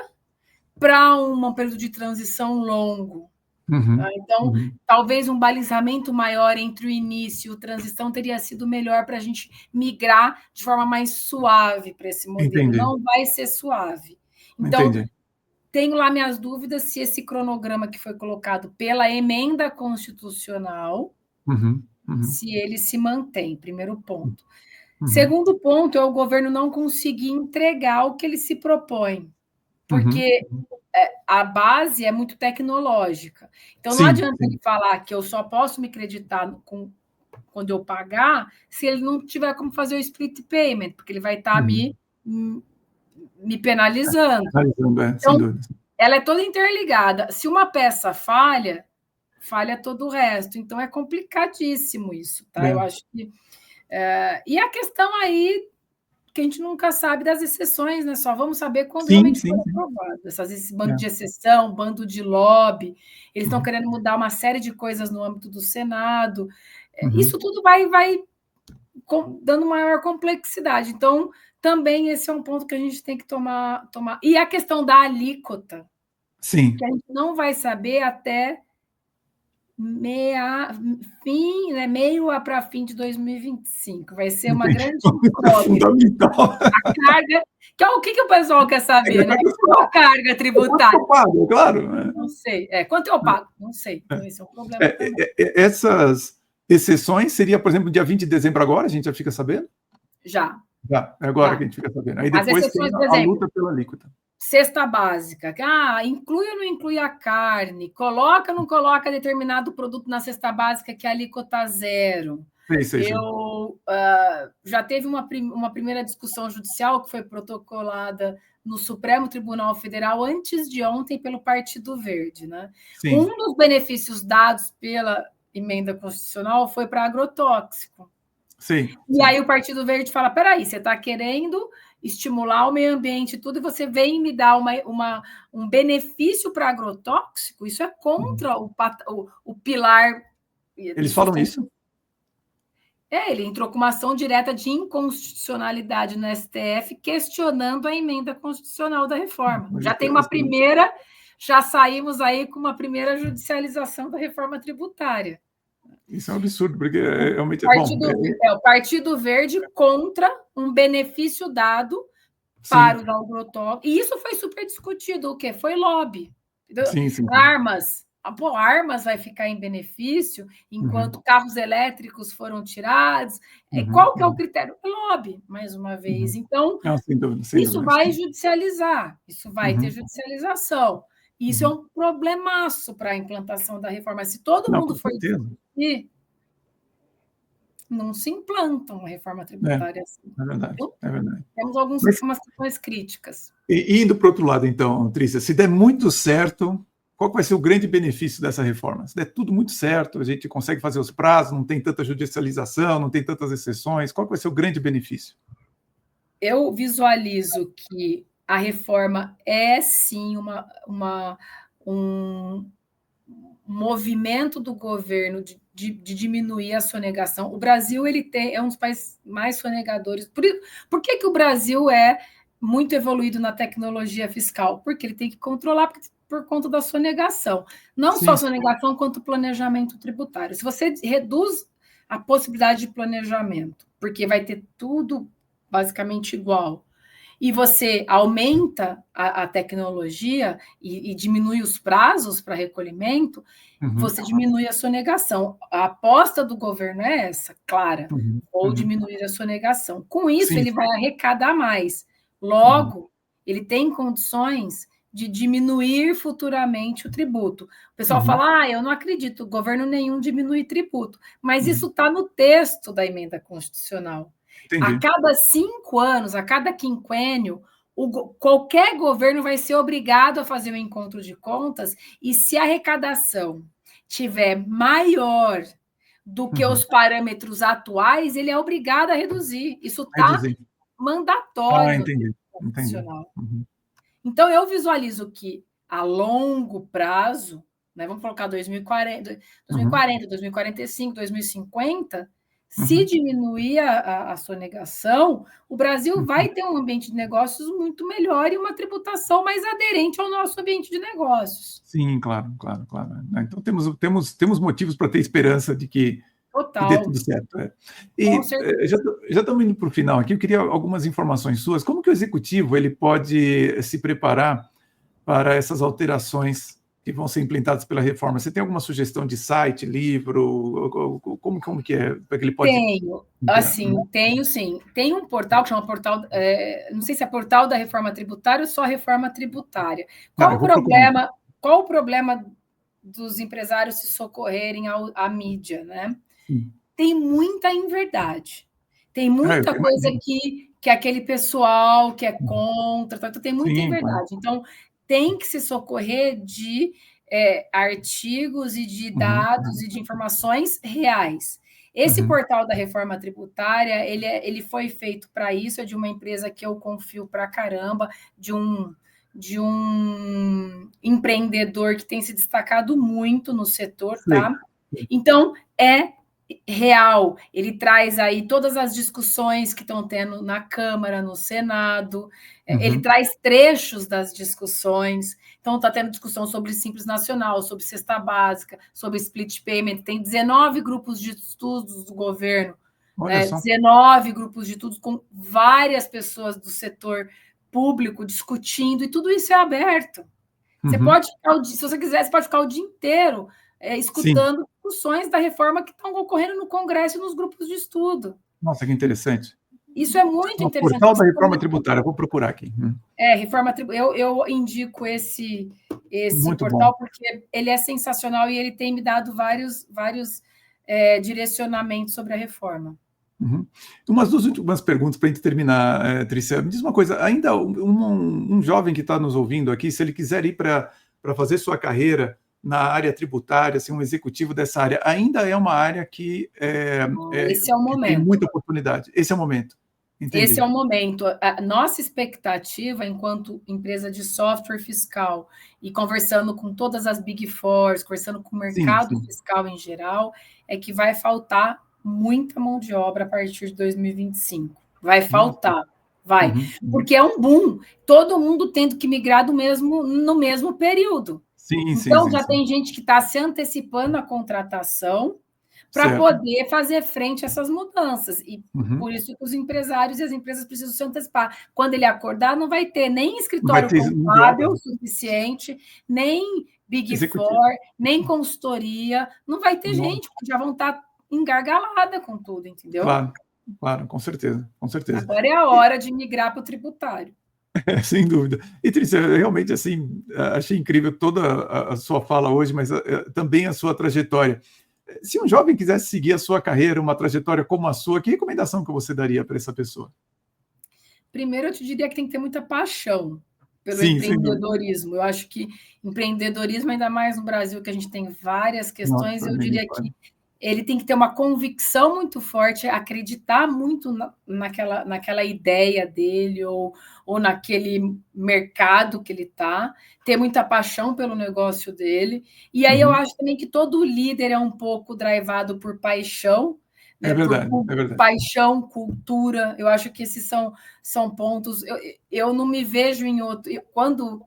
para um período de transição longo. Tá? Então, talvez um balizamento maior entre o início e a transição teria sido melhor para a gente migrar de forma mais suave para esse modelo.
Entendi.
Não vai ser suave. Então, tenho lá minhas dúvidas se esse cronograma que foi colocado pela emenda constitucional, se ele se mantém, primeiro ponto. Segundo ponto é o governo não conseguir entregar o que ele se propõe, porque a base é muito tecnológica. Então, não adianta ele falar que eu só posso me creditar quando eu pagar se ele não tiver como fazer o split payment, porque ele vai estar me penalizando.
Então, sem dúvida.
Ela é toda interligada. Se uma peça falha todo o resto. Então, é complicadíssimo isso. Tá? Eu acho que... e a questão aí que a gente nunca sabe das exceções, né? Só vamos saber quando realmente for aprovado. Esse bando de exceção, bando de lobby, eles estão querendo mudar uma série de coisas no âmbito do Senado. Isso tudo vai dando maior complexidade. Então, também esse é um ponto que a gente tem que tomar. E a questão da alíquota, que a gente não vai saber até meio para fim de 2025. Vai ser uma grande
fundamental.
A carga. O que o pessoal quer saber, né? Qual a carga tributária?
Quanto eu pago, claro.
Não sei. Quanto eu pago? Não sei. Então, esse é um problema.
Essas exceções seria, por exemplo, dia 20 de dezembro agora, a gente já fica sabendo?
Já.
É agora que a gente fica sabendo. Aí depois tem a luta pela alíquota.
Cesta básica. Inclui ou não inclui a carne? Coloca ou não coloca determinado produto na cesta básica que a alíquota zero? Já teve uma primeira discussão judicial que foi protocolada no Supremo Tribunal Federal antes de ontem pelo Partido Verde. Né? Um dos benefícios dados pela emenda constitucional foi para agrotóxico. E aí o Partido Verde fala, peraí, você está querendo estimular o meio ambiente e tudo, e você vem me dar um benefício para agrotóxico? Isso é contra o pilar...
Eles falam isso?
Ele entrou com uma ação direta de inconstitucionalidade no STF, questionando a emenda constitucional da reforma. Já tem uma primeira já saímos aí com uma primeira judicialização da reforma tributária.
Isso é um absurdo, porque realmente
o Partido Verde contra um benefício dado para os agrotóxicos. E isso foi super discutido. O quê? Foi lobby.
Sim.
Armas. Armas vai ficar em benefício enquanto carros elétricos foram tirados. Qual que é o critério? Lobby, mais uma vez. Então,
sem dúvida,
isso vai judicializar, isso vai ter judicialização. Isso é um problemaço para a implantação da reforma. Se todo mundo for discutir, não se implanta uma reforma tributária assim.
É verdade,
então,
é verdade.
Temos algumas questões críticas.
E indo para o outro lado, então, Trícia, se der muito certo, qual vai ser o grande benefício dessa reforma? Se der tudo muito certo, a gente consegue fazer os prazos, não tem tanta judicialização, não tem tantas exceções, qual vai ser o grande benefício? Eu
visualizo que a reforma é, sim, um movimento do governo de diminuir a sonegação. O Brasil é um dos países mais sonegadores. Por que o Brasil é muito evoluído na tecnologia fiscal? Porque ele tem que controlar por conta da sonegação. Não só sonegação, quanto planejamento tributário. Se você reduz a possibilidade de planejamento, porque vai ter tudo basicamente igual, e você aumenta a tecnologia e diminui os prazos para recolhimento, você diminui a sonegação. A aposta do governo é essa, clara, ou diminuir a sonegação. Com isso, ele vai arrecadar mais. Logo, ele tem condições de diminuir futuramente o tributo. O pessoal fala, eu não acredito, governo nenhum diminui tributo. Mas isso está no texto da emenda constitucional. Entendi. A cada 5 anos, a cada quinquênio, qualquer governo vai ser obrigado a fazer um encontro de contas, e se a arrecadação tiver maior do que os parâmetros atuais, ele é obrigado a reduzir. Isso está mandatório no constitucional. Então, eu visualizo que, a longo prazo, né, vamos colocar 2040, 2045, 2050, se diminuir a sonegação, o Brasil vai ter um ambiente de negócios muito melhor e uma tributação mais aderente ao nosso ambiente de negócios.
Sim, claro. Então, temos motivos para ter esperança de que dê tudo certo. E já estamos indo para o final aqui, eu queria algumas informações suas. Como que o Executivo ele pode se preparar para essas alterações que vão ser implementadas pela reforma? Você tem alguma sugestão de site, livro? Como que é? Para que ele pode...
Tenho sim. Tem um portal que chama Portal... não sei se é Portal da Reforma Tributária ou só Reforma Tributária. Qual o problema dos empresários se socorrerem à mídia, né? Tem muita inverdade. Tem muita coisa que aquele pessoal que é contra, tem muita inverdade. Então, tem que se socorrer de artigos e de dados e de informações reais. Esse portal da reforma tributária, ele foi feito para isso, é de uma empresa que eu confio pra caramba, de um empreendedor que tem se destacado muito no setor, tá? Então, é real, ele traz aí todas as discussões que estão tendo na Câmara, no Senado, ele traz trechos das discussões, então está tendo discussão sobre Simples Nacional, sobre cesta básica, sobre split payment, tem 19 grupos de estudos do governo, 19 grupos de estudos com várias pessoas do setor público discutindo, e tudo isso é aberto. Você pode ficar, se você quiser, você pode ficar o dia inteiro escutando discussões da reforma que estão ocorrendo no Congresso e nos grupos de estudo.
Nossa, que interessante.
Isso é muito interessante.
Portal da Reforma Tributária, eu vou procurar aqui.
Reforma Tributária. Eu indico esse portal porque ele é sensacional e ele tem me dado vários direcionamentos sobre a reforma.
Umas duas últimas perguntas para a gente terminar, Trícia. Me diz uma coisa, ainda um jovem que está nos ouvindo aqui, se ele quiser ir para fazer sua carreira na área tributária, ser um executivo dessa área, ainda é uma área que
esse é o momento.
Tem muita oportunidade. Esse é o momento. Entendi.
Esse é o momento. A nossa expectativa, enquanto empresa de software fiscal, e conversando com todas as Big Fours, conversando com o mercado fiscal em geral, é que vai faltar muita mão de obra a partir de 2025. Vai faltar. Vai, porque é um boom, todo mundo tendo que migrar no mesmo período. Então, já tem gente que está se antecipando à contratação para poder fazer frente a essas mudanças. E por isso que os empresários e as empresas precisam se antecipar. Quando ele acordar, não vai ter nem escritório contábil suficiente, nem Big Four, nem consultoria. Não vai ter gente, porque já vão estar engargalada com tudo, entendeu?
Claro, com certeza.
Agora é a hora de migrar para o tributário.
Sem dúvida. E, Trícia, realmente, assim, achei incrível toda a sua fala hoje, mas também a sua trajetória. Se um jovem quisesse seguir a sua carreira, uma trajetória como a sua, que recomendação que você daria para essa pessoa?
Primeiro, eu te diria que tem que ter muita paixão pelo empreendedorismo. Eu acho que empreendedorismo, ainda mais no Brasil, que a gente tem várias questões, eu diria que ele tem que ter uma convicção muito forte, acreditar muito naquela ideia dele ou naquele mercado que ele está, ter muita paixão pelo negócio dele. E aí eu acho também que todo líder é um pouco drivado por paixão, né?
É verdade.
Paixão, cultura. Eu acho que esses são pontos. Eu não me vejo em outro. Quando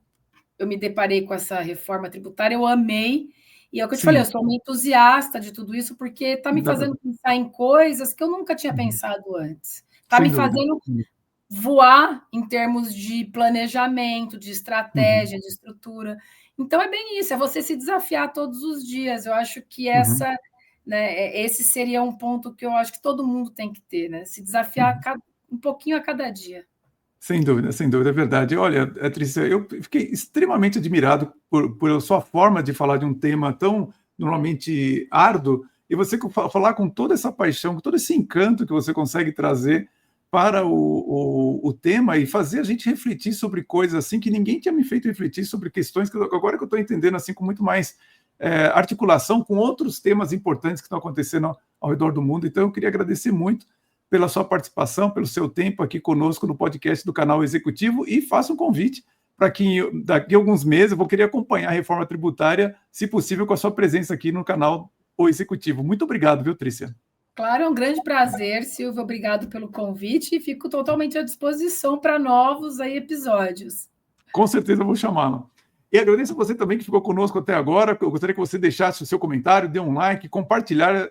eu me deparei com essa reforma tributária, eu amei. E é o que eu te falei, eu sou uma entusiasta de tudo isso, porque está me fazendo pensar em coisas que eu nunca tinha pensado antes. Está me fazendo voar em termos de planejamento, de estratégia, de estrutura. Então, é bem isso, é você se desafiar todos os dias. Eu acho que esse seria um ponto que eu acho que todo mundo tem que ter, né? Se desafiar um pouquinho a cada dia.
Sem dúvida, é verdade. Olha, Trícia, eu fiquei extremamente admirado por sua forma de falar de um tema tão normalmente árduo, e você falar com toda essa paixão, com todo esse encanto que você consegue trazer para o tema e fazer a gente refletir sobre coisas assim que ninguém tinha me feito refletir, sobre questões que agora que eu estou entendendo assim com muito mais articulação com outros temas importantes que estão acontecendo ao redor do mundo. Então, eu queria agradecer muito pela sua participação, pelo seu tempo aqui conosco no podcast do Canal Executivo, e faço um convite para que daqui a alguns meses eu vou querer acompanhar a reforma tributária, se possível, com a sua presença aqui no canal O Executivo. Muito obrigado, viu, Trícia?
Claro, é um grande prazer, Silvio. Obrigado pelo convite e fico totalmente à disposição para novos episódios.
Com certeza eu vou chamá-la. E agradeço a você também que ficou conosco até agora. Eu gostaria que você deixasse o seu comentário, dê um like, compartilhar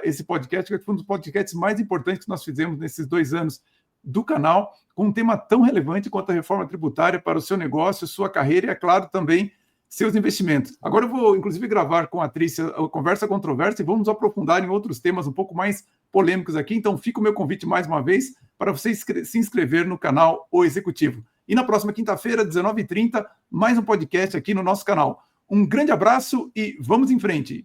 esse podcast, que foi um dos podcasts mais importantes que nós fizemos nesses 2 anos do canal, com um tema tão relevante quanto a reforma tributária para o seu negócio, sua carreira e, é claro, também seus investimentos. Agora eu vou, inclusive, gravar com a Trícia a Conversa Controversa e vamos aprofundar em outros temas um pouco mais polêmicos aqui. Então, fica o meu convite mais uma vez para você se inscrever no canal O Executivo. E na próxima quinta-feira, 19h30, mais um podcast aqui no nosso canal. Um grande abraço e vamos em frente!